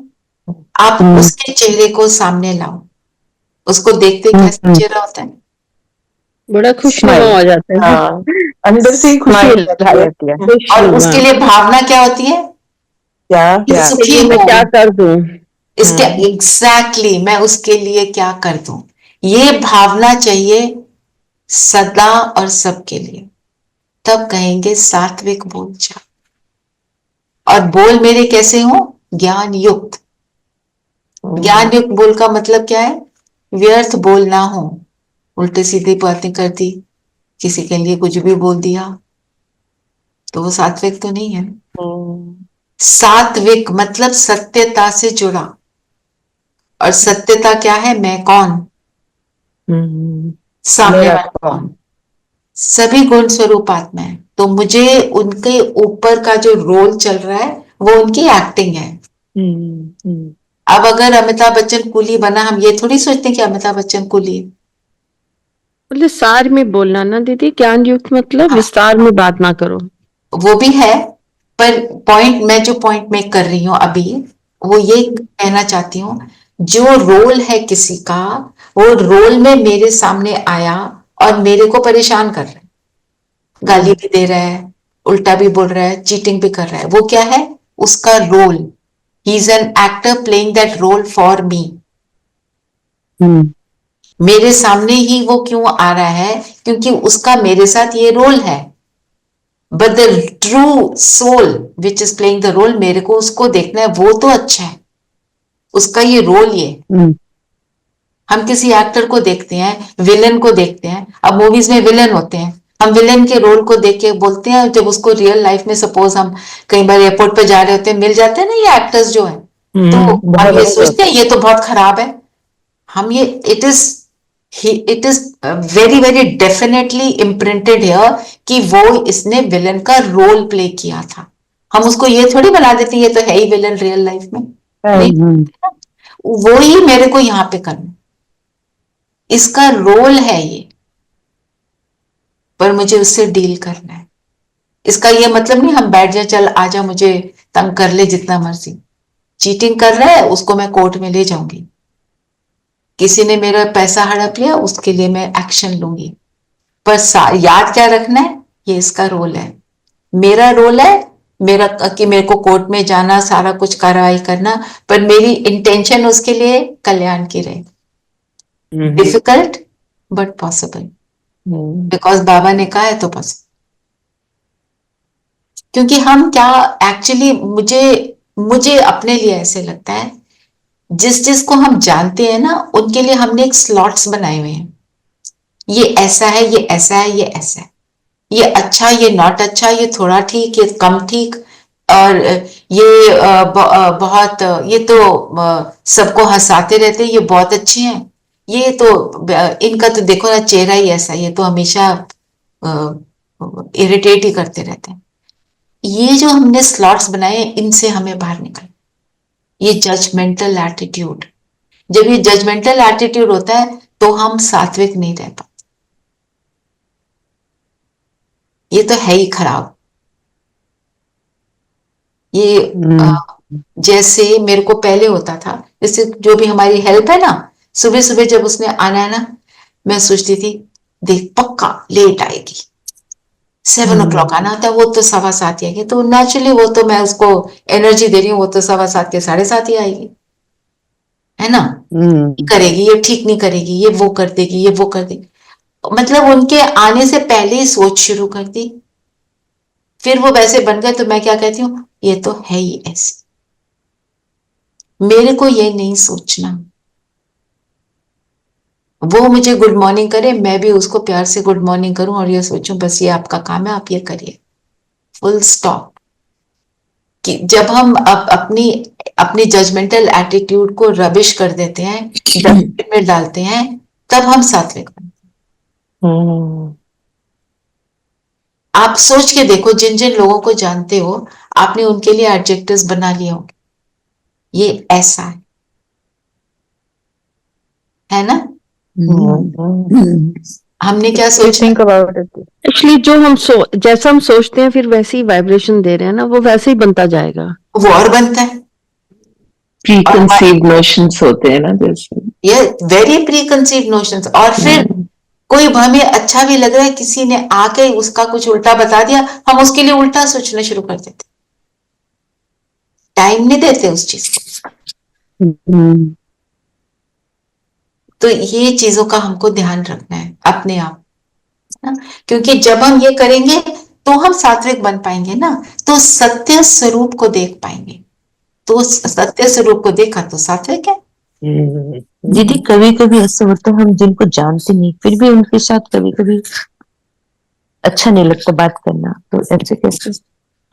आप उसके चेहरे को सामने लाओ, उसको देखते कैसा चेहरा होता है, बड़ा खुशनुमा हो जाता है। अंदर से ही खुशी स्माइल रहती है। और उसके लिए भावना क्या होती है? क्या कि सुखी मैं हूँ। क्या कर दूं? इसके एग्जैक्टली मैं उसके लिए क्या कर दूं, ये भावना चाहिए सदा और सबके लिए। तब कहेंगे सात्विक बोल चाल। और बोल मेरे कैसे हो? ज्ञान युक्त। ज्ञान युक्त बोल का मतलब क्या है? व्यर्थ बोल ना हो, उल्टे सीधे बातें कर दी, किसी के लिए कुछ भी बोल दिया, तो वो सात्विक तो नहीं है। सात्विक मतलब सत्यता से जुड़ा। और सत्यता क्या है? मैं कौन, सामने मेरा वाला कौन? कौन। सभी गुण स्वरूप आत्मा है। तो मुझे उनके ऊपर का जो रोल चल रहा है वो उनकी एक्टिंग है। अब अगर अमिताभ बच्चन कूली बना, हम ये थोड़ी सोचते हैं कि अमिताभ बच्चन कूली है। बोले सार में बोलना ना दीदी, ज्ञान युक्त मतलब हाँ। विस्तार में बात ना करो। वो भी है, पर पॉइंट, मैं जो पॉइंट मेक कर रही हूँ अभी, वो ये कहना चाहती हूँ, जो रोल है किसी का, वो रोल में मेरे सामने आया और मेरे को परेशान कर रहा है, गाली भी दे रहा है, उल्टा भी बोल रहा है, चीटिंग भी कर रहा है, वो क्या है? उसका role. He is an actor playing that role for me. मेरे सामने ही वो क्यों आ रहा है? क्योंकि उसका मेरे साथ ये रोल है। But the true soul which is playing the role, मेरे को उसको देखना है, वो तो अच्छा है, उसका ये रोल ये। हम किसी एक्टर को देखते हैं, विलन को देखते हैं, अब मूवीज में विलन होते हैं, हम विलन के रोल को देख के बोलते हैं, जब उसको रियल लाइफ में सपोज हम कई बार एयरपोर्ट पे जा रहे होते हैं, मिल जाते हैं ना ये एक्टर्स जो है, तो हम ये सोचते हैं ये तो बहुत खराब है। हम ये it is very very definitely imprinted here कि वो इसने विलन का रोल प्ले किया था। हम उसको ये थोड़ी बना देते हैं ये तो है ही विलन रियल लाइफ में, नहीं, वो ही मेरे को यहाँ पे करना, इसका रोल है ये, पर मुझे उससे डील करना है। इसका ये मतलब नहीं हम बैठ जाए, चल आजा मुझे तंग कर ले जितना मर्जी। चीटिंग कर रहा है उसको मैं कोर्ट में ले जाऊंगी, किसी ने मेरा पैसा हड़प लिया उसके लिए मैं एक्शन लूंगी, पर याद क्या रखना है? ये इसका रोल है, मेरा रोल है मेरा कि मेरे को कोर्ट में जाना, सारा कुछ कार्रवाई करना, पर मेरी इंटेंशन उसके लिए कल्याण की रहे। डिफिकल्ट बट पॉसिबल, बिकॉज बाबा ने कहा है तो पॉसिबल। क्योंकि हम क्या एक्चुअली, मुझे अपने लिए ऐसे लगता है, जिसको हम जानते हैं ना, उनके लिए हमने एक स्लॉट्स बनाए हुए हैं, ये ऐसा है, ये ऐसा है, ये ऐसा है, ये अच्छा, ये नॉट अच्छा, ये थोड़ा ठीक, ये कम ठीक, और ये बहुत, ये तो सबको हंसाते रहते हैं, ये बहुत अच्छे हैं, ये तो इनका तो देखो ना चेहरा ही ऐसा, ये तो हमेशा इरिटेट ही करते रहते हैं। ये जो हमने स्लॉट्स बनाए हैं, इनसे हमें बाहर निकलना। ये जजमेंटल एटीट्यूड, जब ये जजमेंटल एटीट्यूड होता है तो हम सात्विक नहीं रह पाते, ये तो है ही खराब। ये जैसे मेरे को पहले होता था, जैसे जो भी हमारी हेल्प है ना, सुबह सुबह जब उसने आना है ना, मैं सोचती थी देख पक्का लेट आएगी, 7 o'clock आना होता है, वो तो 7:15 ही आएगी, तो नेचुरली वो तो मैं उसको एनर्जी दे रही हूँ, वो तो 7:15 के 7:30 ही आएगी, है ना। करेगी, ये ठीक नहीं करेगी, ये वो कर देगी, ये वो कर देगी, मतलब उनके आने से पहले ही सोच शुरू कर दी। फिर वो वैसे बन गए तो मैं क्या कहती हूँ, ये तो है ही ऐसे, मेरे को ये नहीं सोचना। वो मुझे गुड मॉर्निंग करे, मैं भी उसको प्यार से गुड मॉर्निंग करूं और ये सोचूं बस ये आपका काम है, आप ये करिए, फुल स्टॉप। कि जब हम अपनी जजमेंटल एटीट्यूड को रबिश कर देते हैं, डस्टबिन में डालते हैं, तब हम सात्विक बनते हैं। आप सोच के देखो, जिन जिन लोगों को जानते हो, आपने उनके लिए एडजेक्टिव्स बना लिए होंगे, ये ऐसा है ना। हमने क्या सोचा? एक्चुअली जो जैसा हम सोचते हैं फिर वैसे ही वाइब्रेशन दे रहे हैं ना, वो वैसे ही बनता जाएगा, वो और बनता है। प्रीकंसीव्ड नोशंस होते हैं ना, जैसे ये वेरी प्रीकंसीव्ड नोशंस। और फिर कोई हमें अच्छा भी लग रहा है, किसी ने आके उसका कुछ उल्टा बता दिया, हम उसके लिए उल्टा सोचना शुरू कर देते, टाइम नहीं देते उस चीज को। तो ये चीजों का हमको ध्यान रखना है अपने आप ना, क्योंकि जब हम ये करेंगे तो हम सात्विक बन पाएंगे ना, तो सत्य स्वरूप को देख पाएंगे, तो सत्य स्वरूप को देखा तो सात्विक है। दीदी कभी कभी ऐसा होता है हम जिनको जानते नहीं फिर भी उनके साथ कभी कभी अच्छा नहीं लगता बात करना, तो ऐसे कैसे?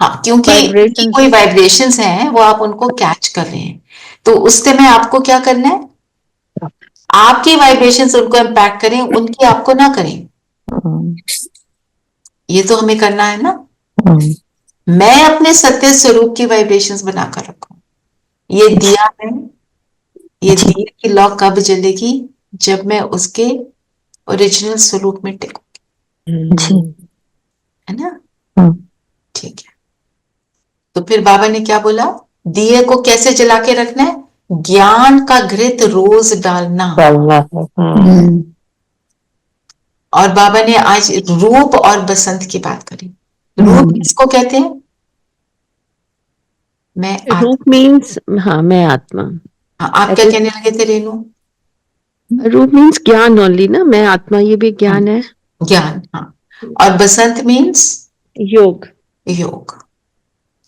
हाँ, क्योंकि उनकी कोई वाइब्रेशंस हैं, वो आप उनको कैच कर रहे हैं, तो उस समय आपको क्या करना है, आपकी वाइब्रेशंस उनको इम्पैक्ट करें, उनकी आपको ना करें, ये तो हमें करना है ना। मैं अपने सत्य स्वरूप की वाइब्रेशंस बनाकर रखूं। ये दिया है, ये दिए की लौ कब जलेगी, जब मैं उसके ओरिजिनल स्वरूप में टिकूंगी, है ना। ठीक है, तो फिर बाबा ने क्या बोला, दिए को कैसे जला के रखना है, ज्ञान का घृत रोज डालना। और बाबा ने आज रूप और बसंत की बात करी। रूप किसको कहते हैं, मैं रूप मीन्स, हाँ मैं आत्मा। हाँ, आप क्या कहने लगे थे रेनू? रूप मीन्स ज्ञान ओनली ना, मैं आत्मा, ये भी ज्ञान है, ज्ञान। हाँ, और बसंत मीन्स योग। योग,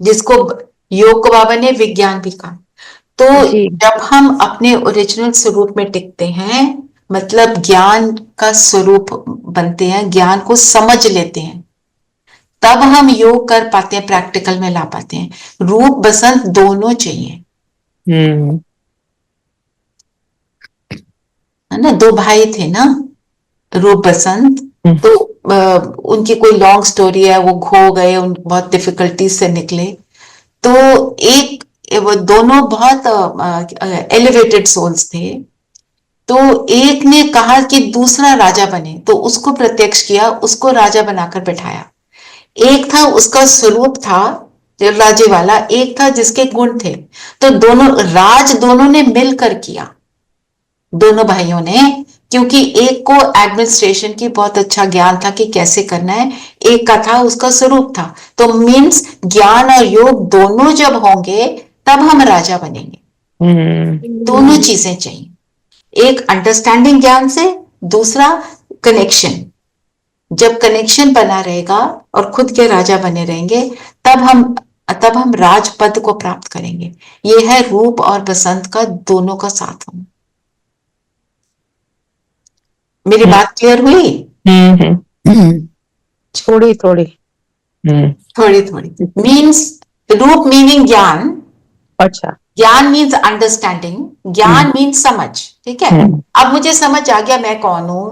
जिसको योग को बाबा ने विज्ञान भी कहा। तो जब हम अपने ओरिजिनल स्वरूप में टिकते हैं, मतलब ज्ञान का स्वरूप बनते हैं, ज्ञान को समझ लेते हैं, तब हम योग कर पाते हैं, प्रैक्टिकल में ला पाते हैं। रूप बसंत दोनों चाहिए, है ना। दो भाई थे ना, रूप बसंत, तो उनकी कोई लॉन्ग स्टोरी है, वो खो गए, उन बहुत डिफिकल्टी से निकले, तो एक वो दोनों बहुत एलिवेटेड सोल्स थे, तो एक ने कहा कि दूसरा राजा बने, तो उसको प्रत्यक्ष किया, उसको राजा बनाकर बैठाया। एक था उसका स्वरूप था राजे वाला, एक था जिसके गुण थे, तो दोनों राज दोनों ने मिलकर किया, दोनों भाइयों ने, क्योंकि एक को एडमिनिस्ट्रेशन की बहुत अच्छा ज्ञान था कि कैसे करना है, एक का था उसका स्वरूप था। तो मीन्स ज्ञान और योग दोनों जब होंगे तब हम राजा बनेंगे। दोनों चीजें चाहिए, एक अंडरस्टैंडिंग ज्ञान से, दूसरा कनेक्शन। जब कनेक्शन बना रहेगा और खुद के राजा बने रहेंगे, तब हम राजपद को प्राप्त करेंगे। ये है रूप और बसंत का दोनों का साथ होना। मेरी बात क्लियर हुई? थोड़ी थोड़ी मीन्स रूप मीनिंग ज्ञान, अच्छा, ज्ञान मीन्स अंडरस्टैंडिंग, ज्ञान मीन्स समझ, ठीक है। अब मुझे समझ आ गया मैं कौन हूं,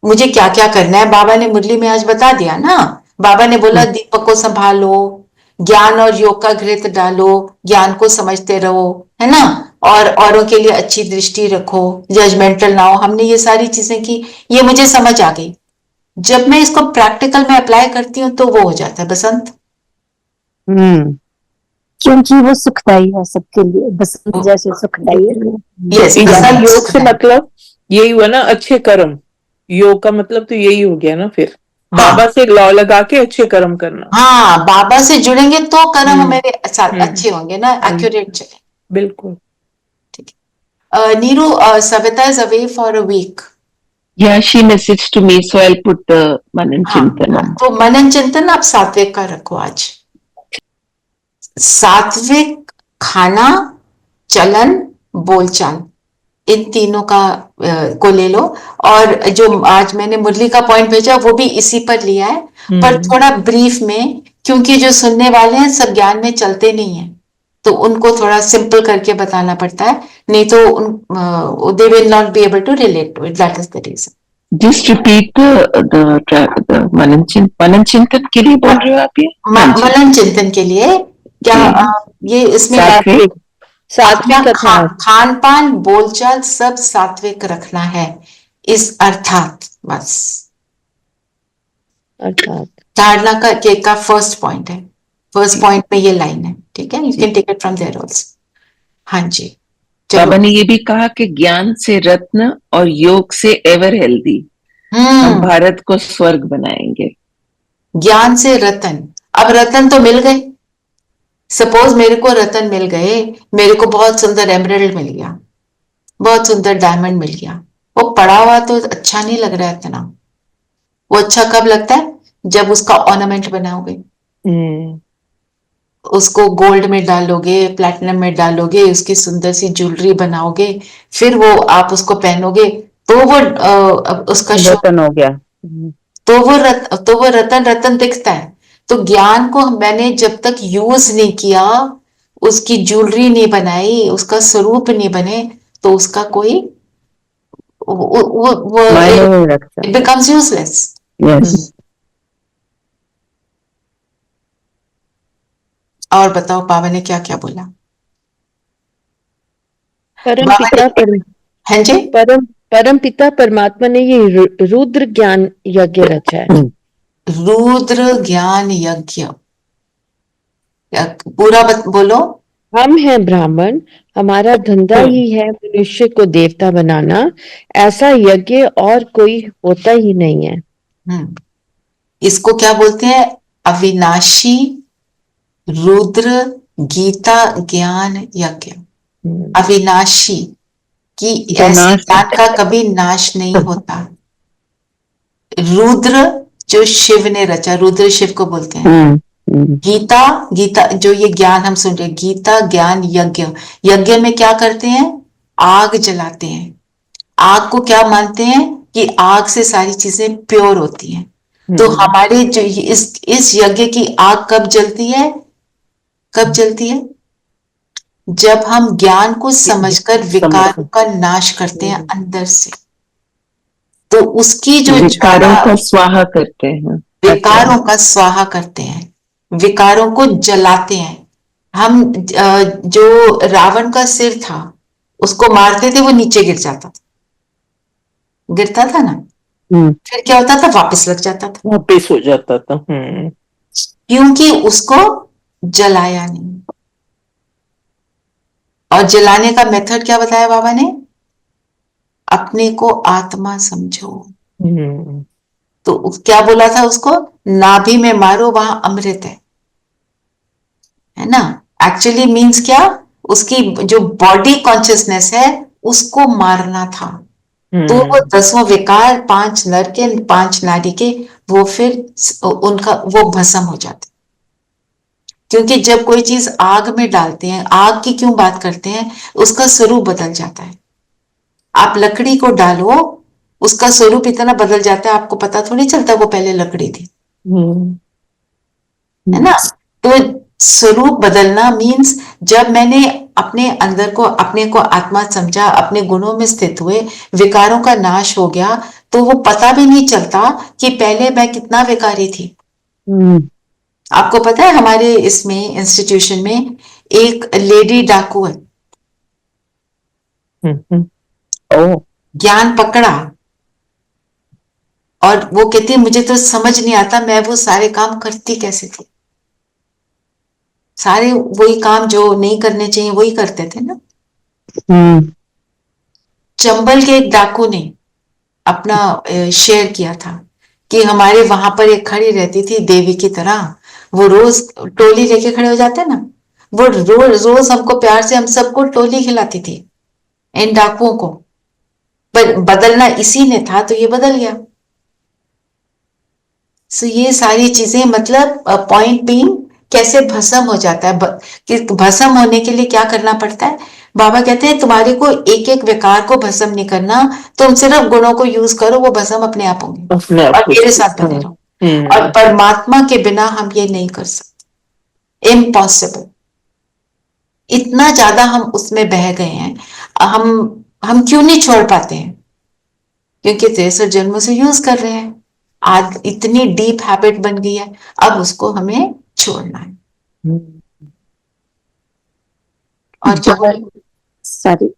मुझे क्या क्या करना है, बाबा ने मुरली में आज बता दिया ना। बाबा ने बोला दीपक को संभालो, ज्ञान और योग का घृत डालो, ज्ञान को समझते रहो, है ना, और औरों के लिए अच्छी दृष्टि रखो, जजमेंटल ना हो। हमने ये सारी चीजें की, ये मुझे समझ आ गई। जब मैं इसको प्रैक्टिकल में अप्लाई करती हूँ तो वो हो जाता है बसंत। क्योंकि वो सुखदाई है सबके लिए, बसंत जैसे सुखदाई है। यस, योग से मतलब यही हुआ ना, अच्छे कर्म। योग का मतलब तो यही हो गया ना फिर, बाबा से लॉ लगा के अच्छे कर्म करना। हाँ, बाबा से जुड़ेंगे तो कर्म मेरे साथ अच्छे होंगे ना, एक्यूरेट चले। बिल्कुल ठीक है। Neeru, Savita is away for a week. Yeah, she messaged to me, so I'll put the Manan Chintanam. तो मनन चिंतन आप सात्विक का रखो आज। सात्विक खाना, चलन, बोलचाल, इन तीनों का को ले लो। और जो आज मैंने मुरली का पॉइंट भेजा वो भी इसी पर लिया है, पर थोड़ा ब्रीफ में, क्योंकि जो सुनने वाले हैं सब ज्ञान में चलते नहीं है, तो उनको थोड़ा सिंपल करके बताना पड़ता है, नहीं तो they will not be able to relate to it, that is the reason. Just repeat the Manan Chintan के लिए बोल रहे हो आप ये? मनन चिंतन के लिए क्या ये इसमें सात्विक खान पान बोलचाल सब सात्विक रखना है, इस अर्थात बस धारणा का फर्स्ट पॉइंट है, फर्स्ट पॉइंट में ये लाइन है, ठीक है। You can take it from there also. हाँ जी, बाबा ने ये भी कहा कि ज्ञान से रत्न और योग से एवर हेल्दी, हम भारत को स्वर्ग बनाएंगे। ज्ञान से रतन। अब रतन तो मिल गए, सपोज मेरे को रतन मिल गए, मेरे को बहुत सुंदर एमराल्ड मिल गया, बहुत सुंदर डायमंड मिल गया, वो पड़ा हुआ तो अच्छा नहीं लग रहा है इतना। वो अच्छा कब लगता है? जब उसका ऑर्नामेंट बनाओगे, उसको गोल्ड में डालोगे, प्लैटिनम में डालोगे, उसकी सुंदर सी ज्वेलरी बनाओगे, फिर वो आप उसको पहनोगे तो वो उसका रतन हो गया। तो वो रतन रतन दिखता है। तो ज्ञान को मैंने जब तक यूज नहीं किया, उसकी ज्वेलरी नहीं बनाई, उसका स्वरूप नहीं बने, तो उसका कोई वो मायने नहीं रखता। It becomes useless. यस। और बताओ बाबा ने क्या क्या बोला? परम पिता हाँ जी, परम पिता परमात्मा ने ये रुद्र ज्ञान यज्ञ रचा है। रुद्र ज्ञान यज्ञ पूरा बोलो। हम हैं ब्राह्मण, हमारा धंधा ही है मनुष्य को देवता बनाना, ऐसा यज्ञ और कोई होता ही नहीं है। इसको क्या बोलते हैं? अविनाशी रुद्र गीता ज्ञान यज्ञ। अविनाशी कि ऐसे ज्ञान का कभी नाश नहीं होता। रुद्र जो शिव ने रचा, रुद्र शिव को बोलते हैं। गीता जो ये ज्ञान हम सुन रहे, गीता ज्ञान यज्ञ। यज्ञ में क्या करते हैं? आग जलाते हैं। आग को क्या मानते हैं? कि आग से सारी चीजें प्योर होती हैं। तो हमारे जो इस यज्ञ की आग कब जलती है? कब जलती है? जब हम ज्ञान को समझकर विकारों का नाश करते हैं अंदर से। तो उसकी जो विकारों का स्वाहा करते हैं, विकारों का स्वाहा करते हैं, विकारों को जलाते हैं। हम जो रावण का सिर था उसको मारते थे, वो नीचे गिर जाता था, गिरता था ना, फिर क्या होता था? वापस लग जाता था, वापस हो जाता था। क्योंकि उसको जलाया नहीं। और जलाने का मेथड क्या बताया बाबा ने? अपने को आत्मा समझो। तो क्या बोला था उसको? नाभि में मारो, वहां अमृत है ना। एक्चुअली मीन्स क्या? उसकी जो बॉडी कॉन्शियसनेस है उसको मारना था। तो वो 10वां विकार, 5 नर के 5 नारी के, वो फिर उनका वो भस्म हो जाते। क्योंकि जब कोई चीज आग में डालते हैं, आग की क्यों बात करते हैं? उसका स्वरूप बदल जाता है। आप लकड़ी को डालो, उसका स्वरूप इतना बदल जाता है, आपको पता थोड़ी चलता वो पहले लकड़ी थी, है ना। तो स्वरूप बदलना मीन्स जब मैंने अपने अंदर को, अपने को आत्मा समझा, अपने गुणों में स्थित हुए, विकारों का नाश हो गया, तो वो पता भी नहीं चलता कि पहले मैं कितना विकारी थी। आपको पता है हमारे इसमें इंस्टीट्यूशन में एक लेडी डाकू है, ज्ञान पकड़ा और वो कहती मुझे तो समझ नहीं आता मैं वो सारे काम करती कैसे थी। सारे वही काम जो नहीं करने चाहिए वही करते थे ना। चंबल के एक डाकू ने अपना शेयर किया था कि हमारे वहां पर एक खड़ी रहती थी देवी की तरह, वो रोज टोली लेके खड़े हो जाते ना, वो रोज रोज हमको प्यार से हम सबको टोली खिलाती थी, इन डाकुओं को। पर बदलना इसी ने था तो ये बदल गया। सो ये सारी चीजें, मतलब पॉइंट बीइंग कैसे भस्म हो जाता है। कि भस्म होने के लिए क्या करना पड़ता है? बाबा कहते हैं तुम्हारे को एक एक विकार को भस्म नहीं करना, तुम सिर्फ गुणों को यूज करो, वो भस्म अपने आप होंगे और मेरे साथ बने रहो। और परमात्मा के बिना हम ये नहीं कर सकते, इम्पॉसिबल। इतना ज्यादा हम उसमें बह गए हैं। हम क्यों नहीं छोड़ पाते हैं? क्योंकि 63 जन्मों से यूज कर रहे हैं, आज इतनी डीप हैबिट बन गई है, अब उसको हमें छोड़ना है। और सारी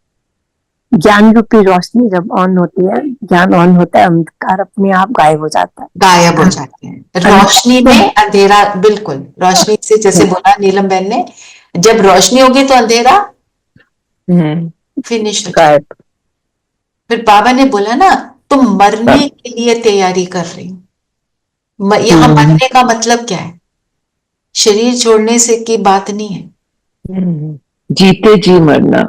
ज्ञान रूपी रोशनी जब ऑन होती है, ज्ञान ऑन होता है, अंधकार अपने आप गायब हो जाता है, गायब हो जाते हैं। रोशनी में अंधेरा, बिल्कुल रोशनी से, जैसे बोला नीलम बहन ने, जब रोशनी होगी तो अंधेरा फिनिश हो जाएगा। फिर बाबा ने बोला ना, तो मरने के लिए तैयारी कर रही हूँ। यहाँ मरने का मतलब क्या है? शरीर छोड़ने से की बात नहीं है। जीते जी मरना।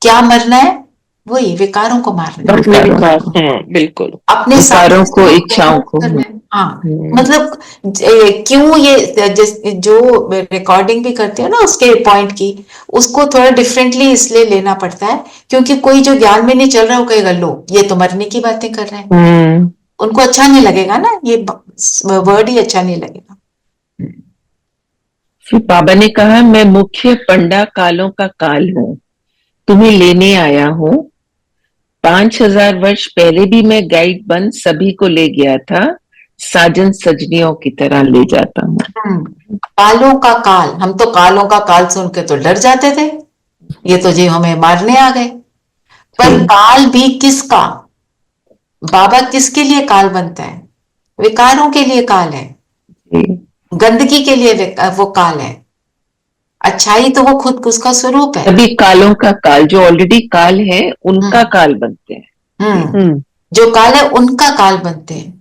क्या मरना है? वही विकारों को मारना है। बिल्कुल। अपने विकारों को, सारे इच्छाओं को। करना है। हाँ, मतलब क्यों ये जो रिकॉर्डिंग भी करते हो ना उसके पॉइंट की, उसको थोड़ा डिफरेंटली इसलिए लेना पड़ता है क्योंकि कोई जो ज्ञान में नहीं चल रहा, वो कहेगा लो ये तो मरने की बातें कर रहे हैं। उनको अच्छा नहीं लगेगा ना, ये वर्ड ही अच्छा नहीं लगेगा। फिर बाबा ने कहा, मैं मुख्य पंडा कालों का काल हूँ, तुम्हें लेने आया हूँ। 5000 वर्ष पहले भी मैं गाइड बन सभी को ले गया था, साजन सजनियों की तरह ले जाता हूँ। कालों का काल, हम तो कालों का काल सुन के तो डर जाते थे, ये तो जी हमें मारने आ गए। पर काल भी किसका? बाबा किसके लिए काल बनता है? विकारों के लिए काल है, गंदगी के लिए वो काल है। अच्छाई तो वो खुद उसका स्वरूप है। अभी कालों का काल, जो ऑलरेडी काल है उनका काल बनते हैं। जो काल है उनका काल बनते हैं।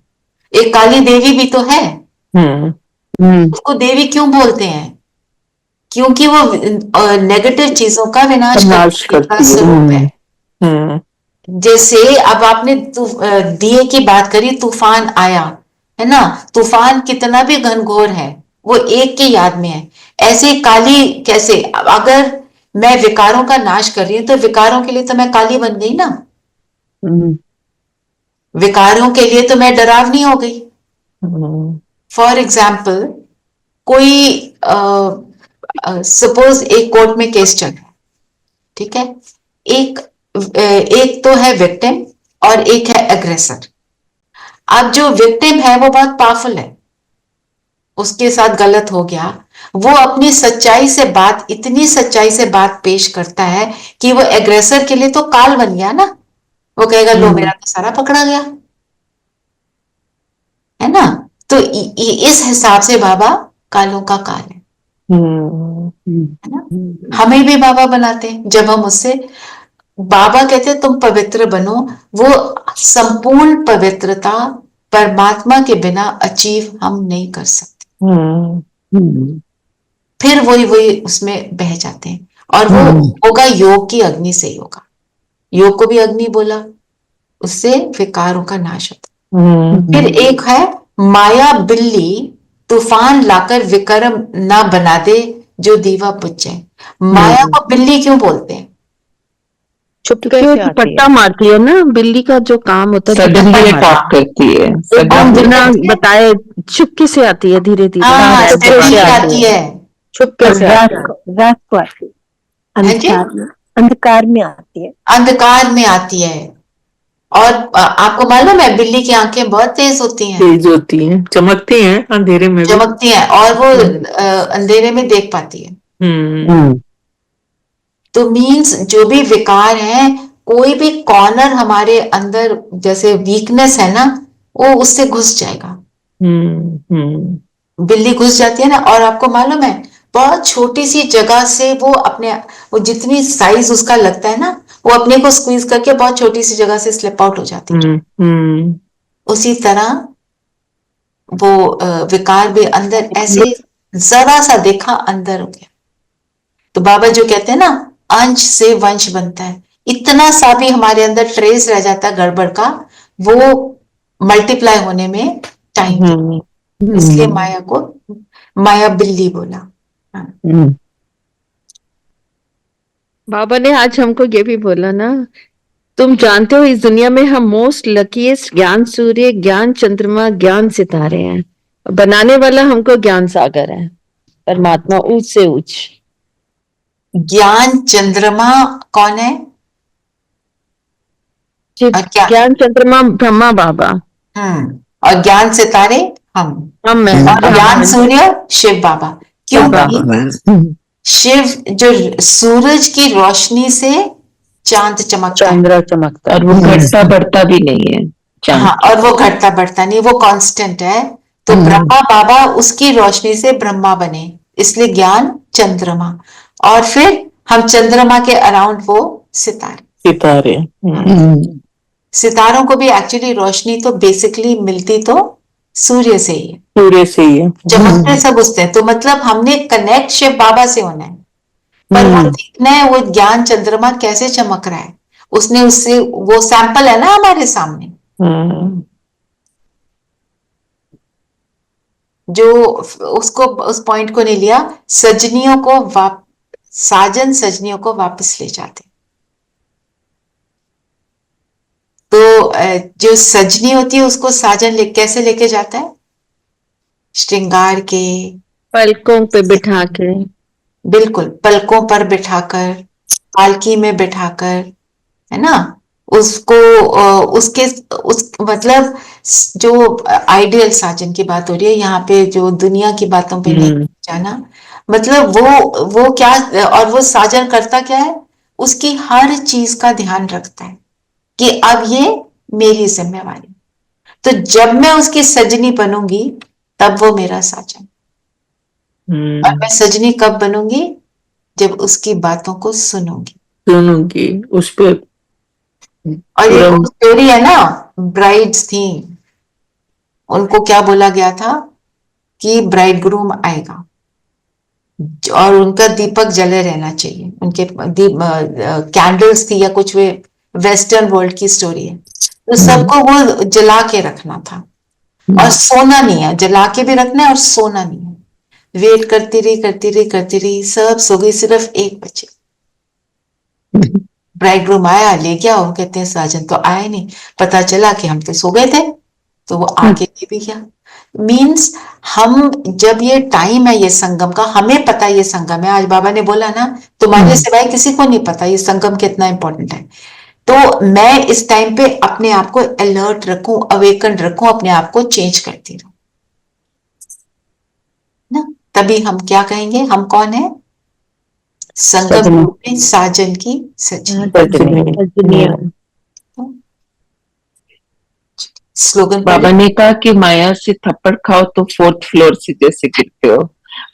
एक काली देवी भी तो है। उसको देवी क्यों बोलते हैं? क्योंकि वो नेगेटिव चीजों का विनाश करने का स्वरूप है। जैसे अब आपने दिए की बात करी, तूफान आया है ना, तूफान कितना भी घनघोर है वो एक की याद में है। ऐसे काली कैसे? अगर मैं विकारों का नाश कर रही हूं तो विकारों के लिए तो मैं काली बन गई ना, विकारों के लिए तो मैं डरावनी हो गई। फॉर एग्जाम्पल, कोई सपोज एक कोर्ट में केस चल रहा है, ठीक है, एक तो है विक्टिम और एक है एग्रेसर। अब जो विक्टिम है वो बहुत पावरफुल है, उसके साथ गलत हो गया, वो अपनी सच्चाई से बात, इतनी सच्चाई से बात पेश करता है कि वो एग्रेसर के लिए तो काल बन गया ना। वो कहेगा लो मेरा तो सारा पकड़ा गया, है ना। तो इस हिसाब से बाबा कालों का काल है ना। हमें भी बाबा बनाते हैं जब हम उससे, बाबा कहते हैं तुम पवित्र बनो। वो संपूर्ण पवित्रता परमात्मा के बिना अचीव हम नहीं कर सकते। फिर वही उसमें बह जाते हैं, और वो होगा योग की अग्नि से ही होगा। योग को भी अग्नि बोला, उससे विकारों का नाश होता। फिर एक है माया बिल्ली, तूफान लाकर विक्रम ना बना दे जो दीवा बुझ जाए। माया को बिल्ली क्यों बोलते हैं? चुपके से दुपट्टा मारती है ना, बिल्ली का जो काम होता है सडनली अटैक करती है, एकदम बिना बताए चुपके से आती है, धीरे धीरे आती है, चुपके से रात को आती है, अंधकार में आती है, अंधकार में आती है। और आपको मालूम है बिल्ली की आंखें बहुत तेज होती हैं, चमकती हैं अंधेरे में, चमकती हैं, और वो अंधेरे में देख पाती है। तो मीन्स जो भी विकार है, कोई भी कॉर्नर हमारे अंदर जैसे वीकनेस है ना, वो उससे घुस जाएगा। बिल्ली घुस जाती है ना, और आपको मालूम है बहुत छोटी सी जगह से वो जितनी साइज उसका लगता है ना, वो अपने को स्क्वीज करके बहुत छोटी सी जगह से स्लिप आउट हो जाती है। उसी तरह वो विकार भी अंदर ऐसे जरा सा देखा अंदर हो गया। तो बाबा जो कहते हैं ना, अंश से वंश बनता है, इतना सा भी हमारे अंदर ट्रेस रह जाता है गड़बड़ का, वो मल्टीप्लाई होने में टाइम, इसलिए माया को माया बिल्ली बोला। बाबा ने आज हमको ये भी बोला ना, तुम जानते हो इस दुनिया में हम मोस्ट लकीएस्ट ज्ञान सूर्य, ज्ञान चंद्रमा, ज्ञान सितारे हैं। बनाने वाला हमको ज्ञान सागर है, परमात्मा ऊंच से ऊंच। ज्ञान चंद्रमा कौन है? ज्ञान चंद्रमा ब्रह्मा बाबा, और ज्ञान सितारे हम और ज्ञान सूर्य शिव बाबा। क्योंकि शिव जो सूरज की रोशनी से चांद चमकता है, चंद्र चमकता है, और वो घटता बढ़ता भी नहीं है चांद। हाँ, और वो घटता बढ़ता नहीं, वो कांस्टेंट है। तो ब्रह्मा बाबा उसकी रोशनी से ब्रह्मा बने, इसलिए ज्ञान चंद्रमा। और फिर हम चंद्रमा के अराउंड वो सितारे। सितारे। सितारों को भी एक्चुअली रोशनी तो बेसिकली मिलती तो सूर्य से ही है, सूर्य से ही है। चमकते सब उससे, तो मतलब हमने कनेक्ट शिव बाबा से होना है, पर वो देखना है वो ज्ञान चंद्रमा कैसे चमक रहा है, उसने उससे, वो सैंपल है ना हमारे सामने, जो उसको उस पॉइंट को नहीं लिया, सजनियों को साजन सजनियों को वापस ले जाते। तो जो सजनी होती है उसको साजन कैसे लेके जाता है, श्रृंगार के पलकों पे बिठा के, बिल्कुल पलकों पर बिठाकर, पालकी में बिठाकर, है ना, उसको उसके उस मतलब जो आइडियल साजन की बात हो रही है यहाँ पे, जो दुनिया की बातों पे नहीं जाना, मतलब वो क्या, और वो साजन करता क्या है, उसकी हर चीज का ध्यान रखता है कि अब ये मेरी जिम्मेवारी, तो जब मैं उसकी सजनी बनूंगी तब वो मेरा साजन, और मैं सजनी कब बनूंगी, जब उसकी बातों को सुनूंगी। उस पे और ये स्टोरी है ना, ब्राइड्स थी, उनको क्या बोला गया था कि ब्राइड ग्रूम आएगा और उनका दीपक जले रहना चाहिए, उनके कैंडल्स थी या कुछ, वे वेस्टर्न वर्ल्ड की स्टोरी है, तो सबको वो जला के रखना था और सोना नहीं है, जला के भी रखना है और सोना नहीं है। वेट करती रही करती रही करती रही, सब सो गई, सिर्फ एक बचे। ब्राइड ग्रूम आया, ले गया, वो कहते हैं साजन तो आया नहीं, पता चला कि हम तो सो गए थे, तो वो आगे ले भी गया। मीन्स हम जब ये टाइम है, ये संगम का, हमें पता है ये संगम है, आज बाबा ने बोला ना तुम्हारे सिवाय किसी को नहीं पता ये संगम कितना इंपॉर्टेंट है, तो मैं इस टाइम पे अपने आप को अलर्ट रखूं, अवेकन रखूं, अपने आप को चेंज करती रहूं ना, तभी हम क्या कहेंगे, हम कौन है, संगम में साजन की सजनी। स्लोगन बाबा ने कहा कि माया से थप्पड़ खाओ तो 4th फ्लोर से जैसे गिरते हो,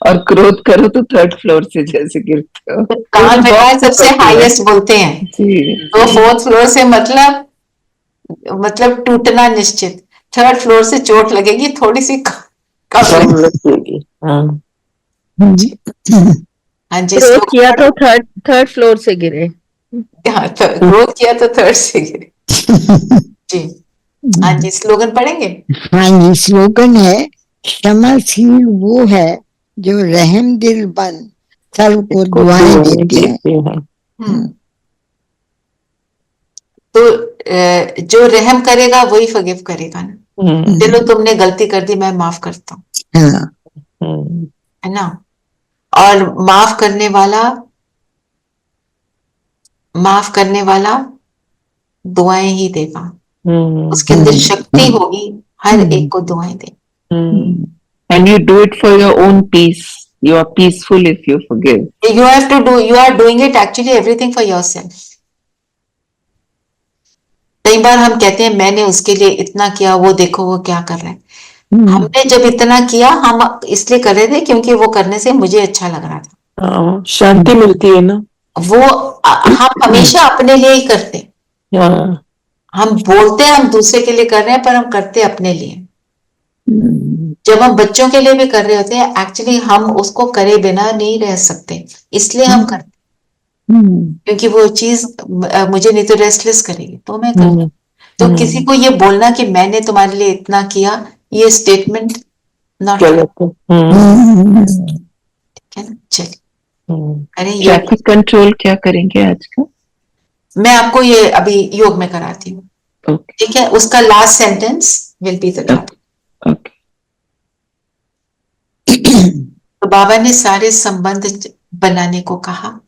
और क्रोध करो तो 3rd फ्लोर से जैसे गिरते हो। कहा गया है सबसे हाईएस्ट बोलते हैं, तो 4th फ्लोर से मतलब टूटना निश्चित, 3rd फ्लोर से चोट लगेगी, थोड़ी सी कम लगेगी। हाँ जी, ग्रोथ किया तो थर्ड फ्लोर से गिरे। हाँ, ग्रोथ किया तो 3rd से गिरे। जी हाँ जी, स्लोगन पढ़ेंगे। हाँ जी, स्लोगन है, क्षमाशील वो है जो रहम दिल बन सबको दुआएं देते हैं। तो जो रहम करेगा वही फॉरगिव करेगा ना, चलो तुमने गलती कर दी, मैं माफ करता हूँ, है ना, और माफ करने वाला दुआएं ही देगा, उसके अंदर शक्ति होगी हर एक को दुआएं दे। And you do it for your own peace. You are peaceful if you forgive. You are doing it actually everything for yourself. कई बार हम कहते हैं मैंने उसके लिए इतना किया, वो देखो वो क्या कर रहा है, हमने जब इतना किया हम इसलिए कर रहे थे क्योंकि वो करने से मुझे अच्छा लग रहा था, शांति मिलती है ना, वो हम हमेशा अपने लिए ही करते, हम बोलते हैं हम दूसरे के लिए कर रहे हैं पर हम करते अपने लिए। जब हम बच्चों के लिए भी कर रहे होते हैं, एक्चुअली हम उसको करे बिना नहीं रह सकते, इसलिए हम करते, क्योंकि वो चीज मुझे नहीं तो रेस्टलेस करेगी, तो मैं करती। तो किसी को ये बोलना कि मैंने तुम्हारे लिए इतना किया, ये स्टेटमेंट नॉट ठीक है ना। चलिए अरे ट्रैफिक कंट्रोल क्या करेंगे आज का? मैं आपको ये अभी योग में कराती हूँ, ठीक है, उसका last sentence will be the topic. तो बाबा ने सारे संबंध बनाने को कहा,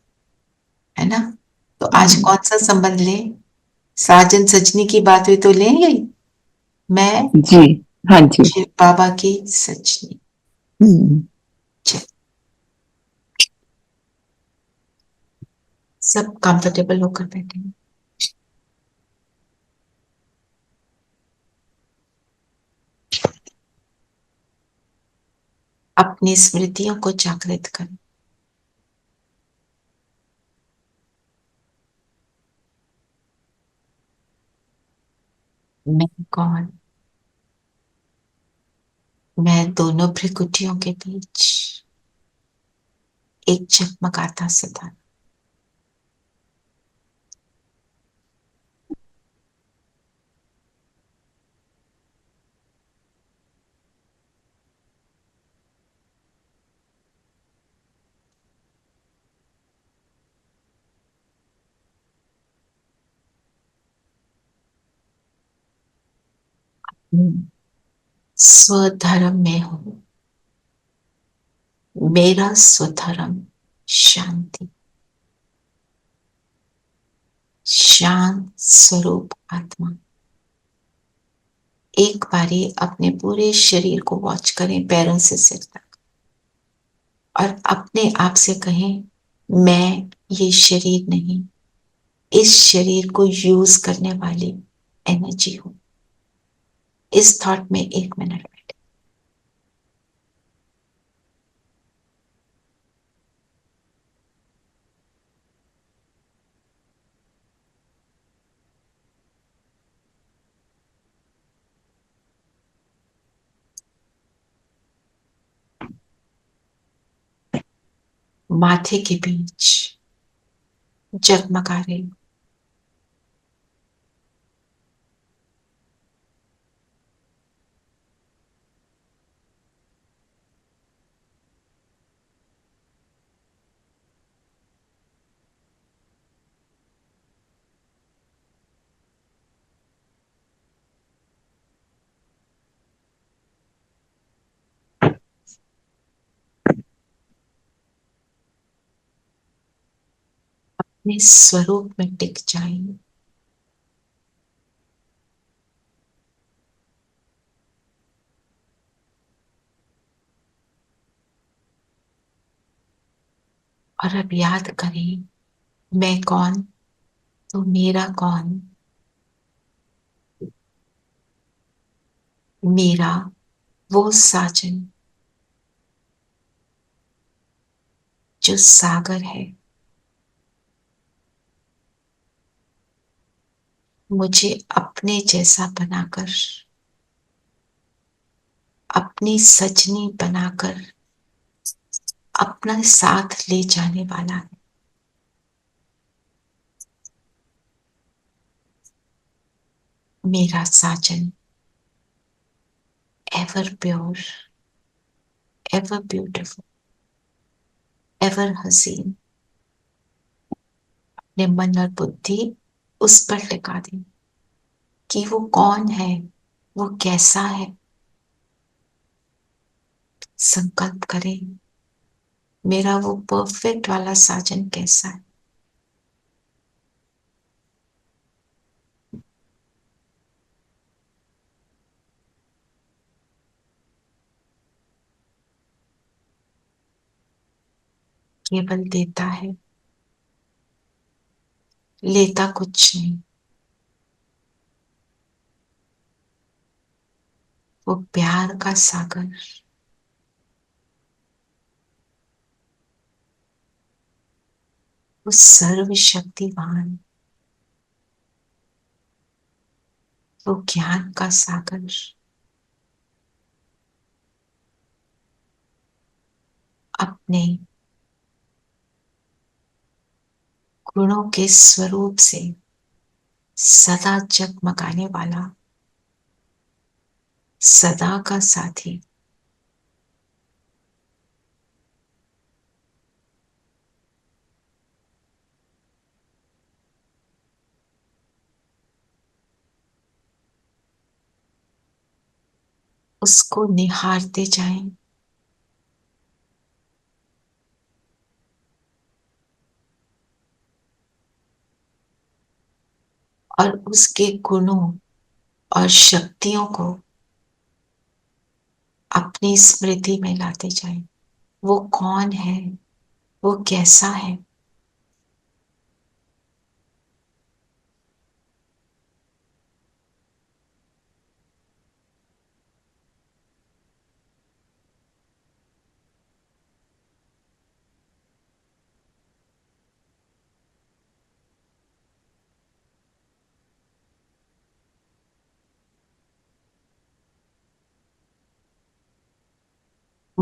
है ना, तो आज कौन सा संबंध ले, साजन सजनी की बात हुई तो लेंगे, मैं जी हाँ जी, शिव बाबा की सजनी। सब कंफर्टेबल होकर बैठे, अपनी स्मृतियों को जागृत करें, मैं कौन? मैं दोनों भ्रिकुटियों के बीच एक चकमकाता सितारा। स्वधर्म में हूं। मेरा स्वधर्म शांति, शांत स्वरूप आत्मा। एक बारी अपने पूरे शरीर को वॉच करें, पैरों से सिर तक, और अपने आप से कहें, मैं ये शरीर नहीं, इस शरीर को यूज करने वाली एनर्जी हूं। इस थॉट में 1 मिनट बैठे। माथे के बीच जगमगा रही हूं। अपने स्वरूप में टिक जाएं। और अब याद करें, मैं कौन तो मेरा कौन। मेरा वो साजन जो सागर है, मुझे अपने जैसा बनाकर, अपनी सजनी बनाकर अपना साथ ले जाने वाला है। मेरा साजन ever pure, ever beautiful, ever हसीन। अपने मन और बुद्धि उस पर टिका दें कि वो कौन है, वो कैसा है। संकल्प करें, मेरा वो परफेक्ट वाला साजन कैसा है। केवल देता है, लेता कुछ नहीं। वो प्यार का सागर, वो सर्वशक्तिवान, वो ज्ञान का सागर, अपने गुणों के स्वरूप से सदा जगमगाने वाला, सदा का साथी। उसको निहारते जाएं। और उसके गुणों और शक्तियों को अपनी स्मृति में लाते जाएं। वो कौन है, वो कैसा है।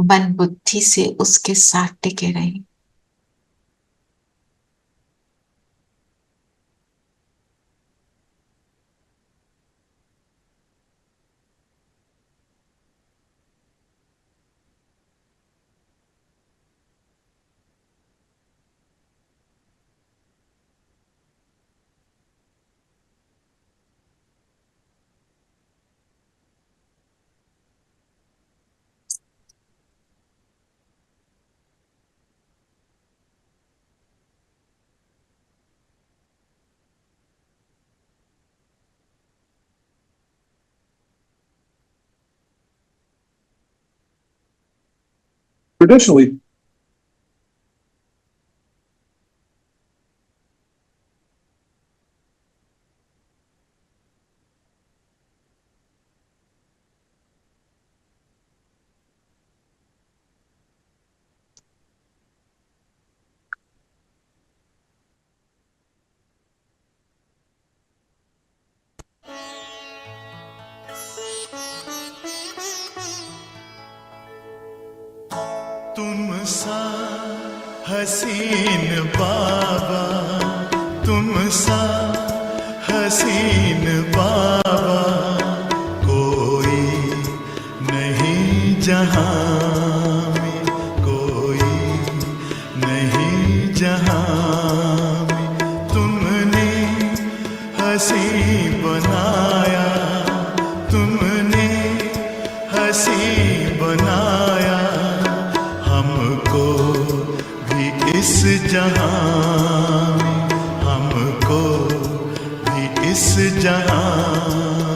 मन बुद्धि से उसके साथ टिके रहे। Traditionally, तुम सा हसीन बाबा, तुम सा हसीन बाबा, कोई नहीं जहां में, कोई नहीं जहां में। तुमने हसी बनाया, तुमने हसी बनाया, हमको भी इस जहां में, हमको भी इस जहां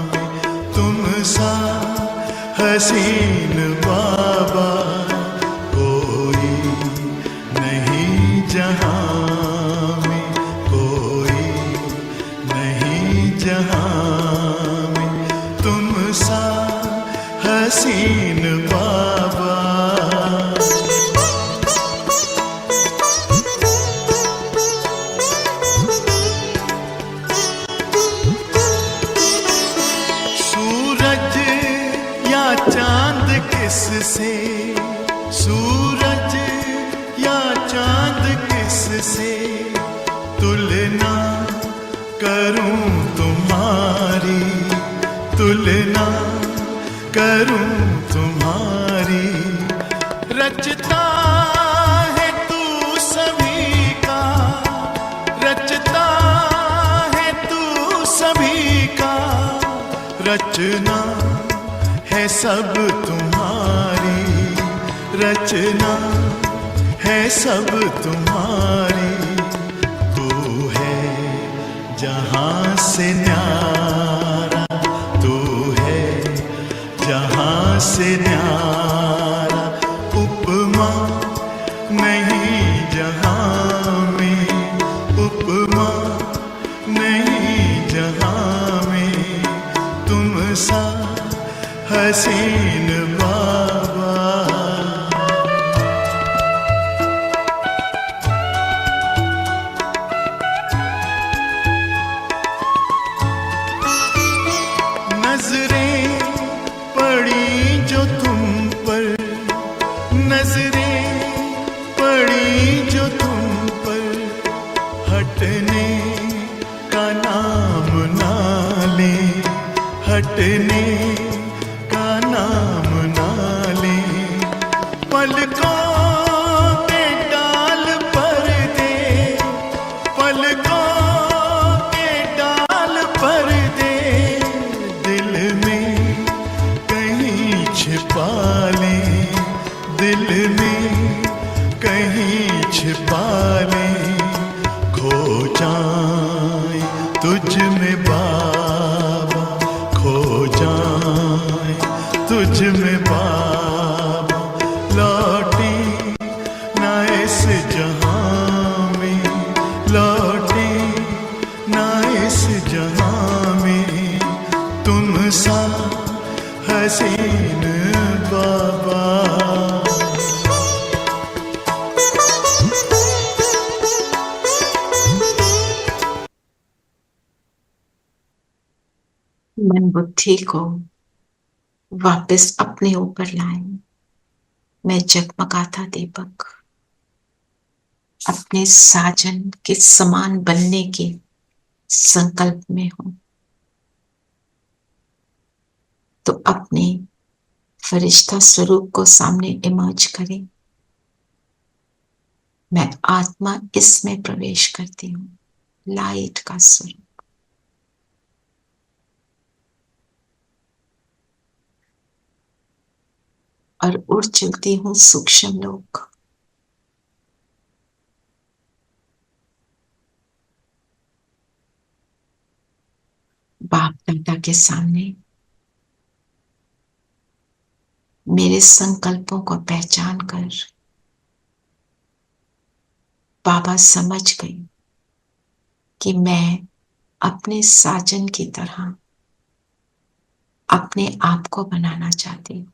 में। तुम सा हसीन बाबा, कोई नहीं जहां में, कोई नहीं जहां में। तुम सा हसीन बाबा। सूरज या चांद किससे, सूरज या चांद किससे तुलना करूं तुम्हारी, तुलना करूं तुम्हारी। रचता है तू सभी का, रचता है तू सभी का, रचना है सब तुम्हारी, रचना है सब तुम्हारी। तू है जहां से न्यारा, तू है जहां से न्यारा। उपमा नहीं जहां में, उपमा नहीं जहां में। तुम सा हसीन बाबा। नजरें पड़ी जो तुम पर, नजरें पड़ी जो तुम पर, हटने का नाम ना ले, हटने का नाम ना ले। पलकों के डाल पर दे, पलकों के डाल पर दे, दिल में कहीं छिपा ले, दिल में कहीं छिपा ले। खो जाए तुझ में बाबा, खो जाए तुझ में बाबा। लौटे ना इस जहां में, लौटे ना इस जहां में। तुम सा हसीन बाबा। मन बुद्धि को वापस अपने ऊपर लाएं। मैं जगमगाता दीपक अपने साजन के समान बनने के संकल्प में हूं। तो अपने फरिश्ता स्वरूप को सामने इमर्ज करें। मैं आत्मा इसमें प्रवेश करती हूँ, लाइट का स्वरूप। और उड़ चलती हूँ सूक्ष्म लोक। बाप दादा के सामने मेरे संकल्पों को पहचान कर बाबा समझ गई कि मैं अपने साजन की तरह अपने आप को बनाना चाहती हूँ।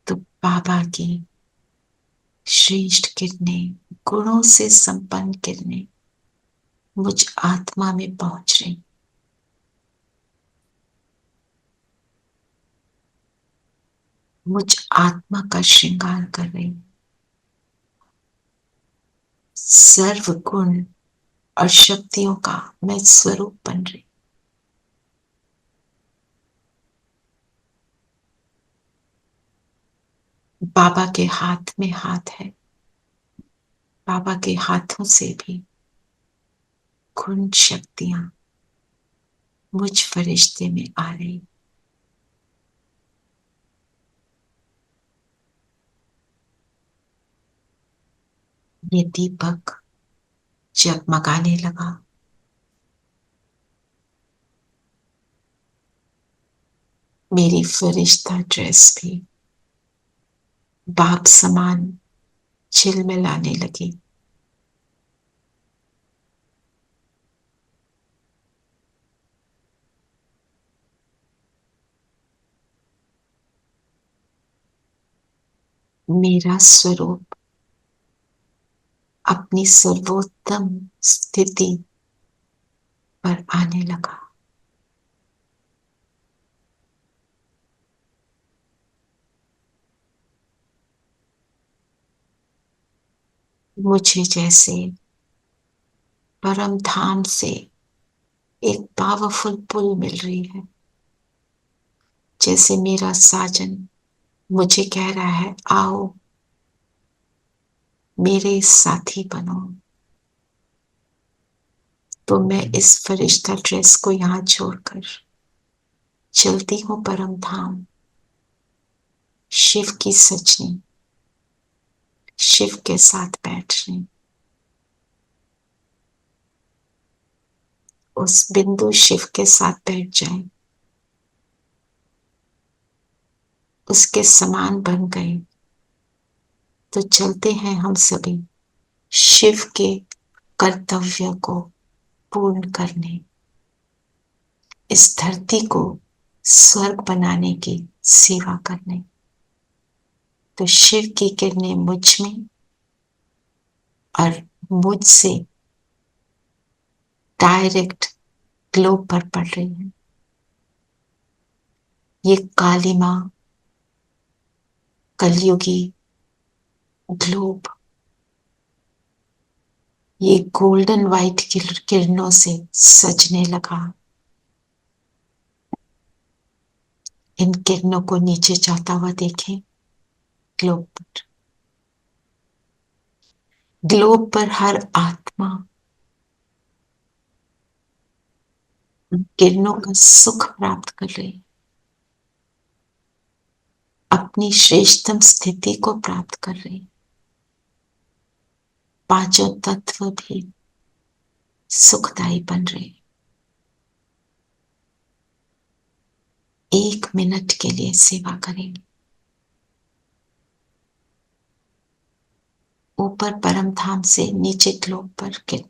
तो बाबा की श्रेष्ठ किरणें, गुणों से संपन्न किरणें मुझ आत्मा में पहुंच रही। मुझ आत्मा का श्रृंगार कर रही। सर्व गुण और शक्तियों का मैं स्वरूप बन रही। बाबा के हाथ में हाथ है। बाबा के हाथों से भी गुण शक्तियां मुझ फरिश्ते में आ रही। ये दीपक जगमगाने लगा। मेरी फरिश्ता ड्रेस भी बाप समान झिलमिलाने लगी। मेरा स्वरूप अपनी सर्वोत्तम स्थिति पर आने लगा। मुझे जैसे परम धाम से एक पावरफुल पुल मिल रही है। जैसे मेरा साजन मुझे कह रहा है, आओ मेरे साथी बनो। तो मैं इस फरिश्ता ड्रेस को यहां छोड़कर चलती हूँ परम धाम, शिव की सजनी, शिव के साथ बैठने। उस बिंदु शिव के साथ बैठ जाए, उसके समान बन गए तो चलते हैं हम सभी शिव के कर्तव्य को पूर्ण करने, इस धरती को स्वर्ग बनाने की सेवा करने। तो शिव की किरणें मुझ में और मुझसे डायरेक्ट ग्लोब पर पड़ रही है। ये काली मां कलयुगी ग्लोब ये गोल्डन व्हाइट किरणों से सजने लगा। इन किरणों को नीचे जाता हुआ देखें। ग्लोब पर हर आत्मा किरणों का सुख प्राप्त कर रही, अपनी श्रेष्ठतम स्थिति को प्राप्त कर रही। पांचों तत्व भी सुखदायी बन रहे। 1 मिनट के लिए सेवा करेंगे। ऊपर परम धाम से नीचे ग्लोब पर किरण।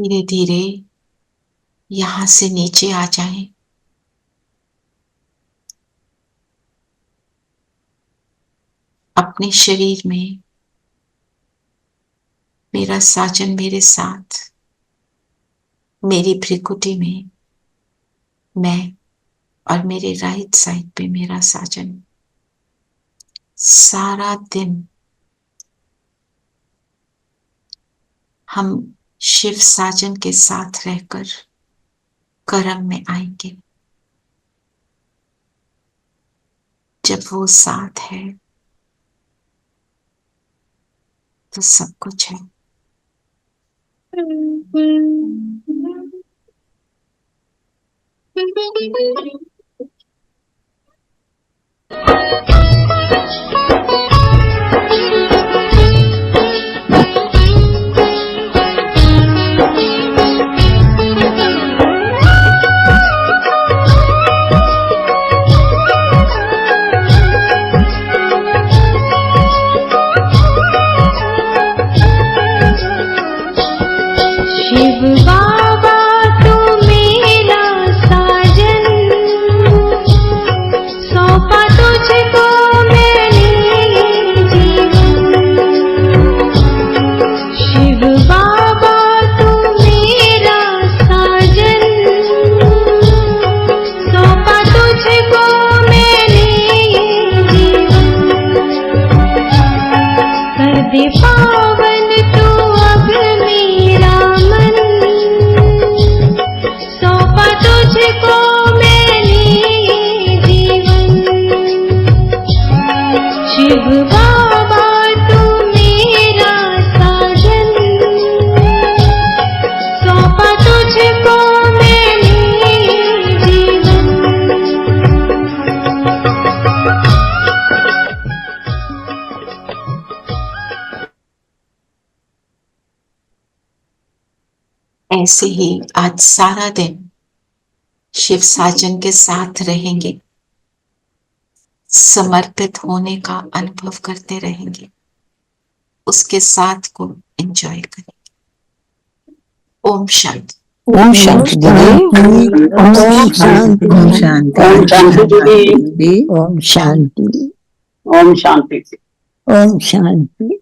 धीरे धीरे यहां से नीचे आ जाएं। अपने शरीर में मेरा साजन मेरे साथ, मेरी भ्रिकुटी में मैं और मेरे राइट साइड पे मेरा साजन। सारा दिन हम शिव साजन के साथ रहकर कर्म में आएंगे। जब वो साथ है तो सब कुछ है। शिव बाबा तू मेरा साजन, सौंपा तुझको मैंने जीवन। शिव बाबा तू मेरा साजन, सौंपा तुझको मैंने जीवन। कर दे पावन तू अब मेरा मन, सौंपा तुझको मैंने जीवन। शिव बाबा तू मेरा साजन, सौंपा तुझको मैंने जीवन। ऐसे ही आज सारा दिन शिव साजन के साथ रहेंगे, समर्पित होने का अनुभव करते रहेंगे, उसके साथ को एंजॉय करेंगे। ओम शांति। ओम शांति दीदी। ओम शांति। ओम शांति। ओम शांति। दीदी। ओम शांति। ओम शांति। ओम शांति।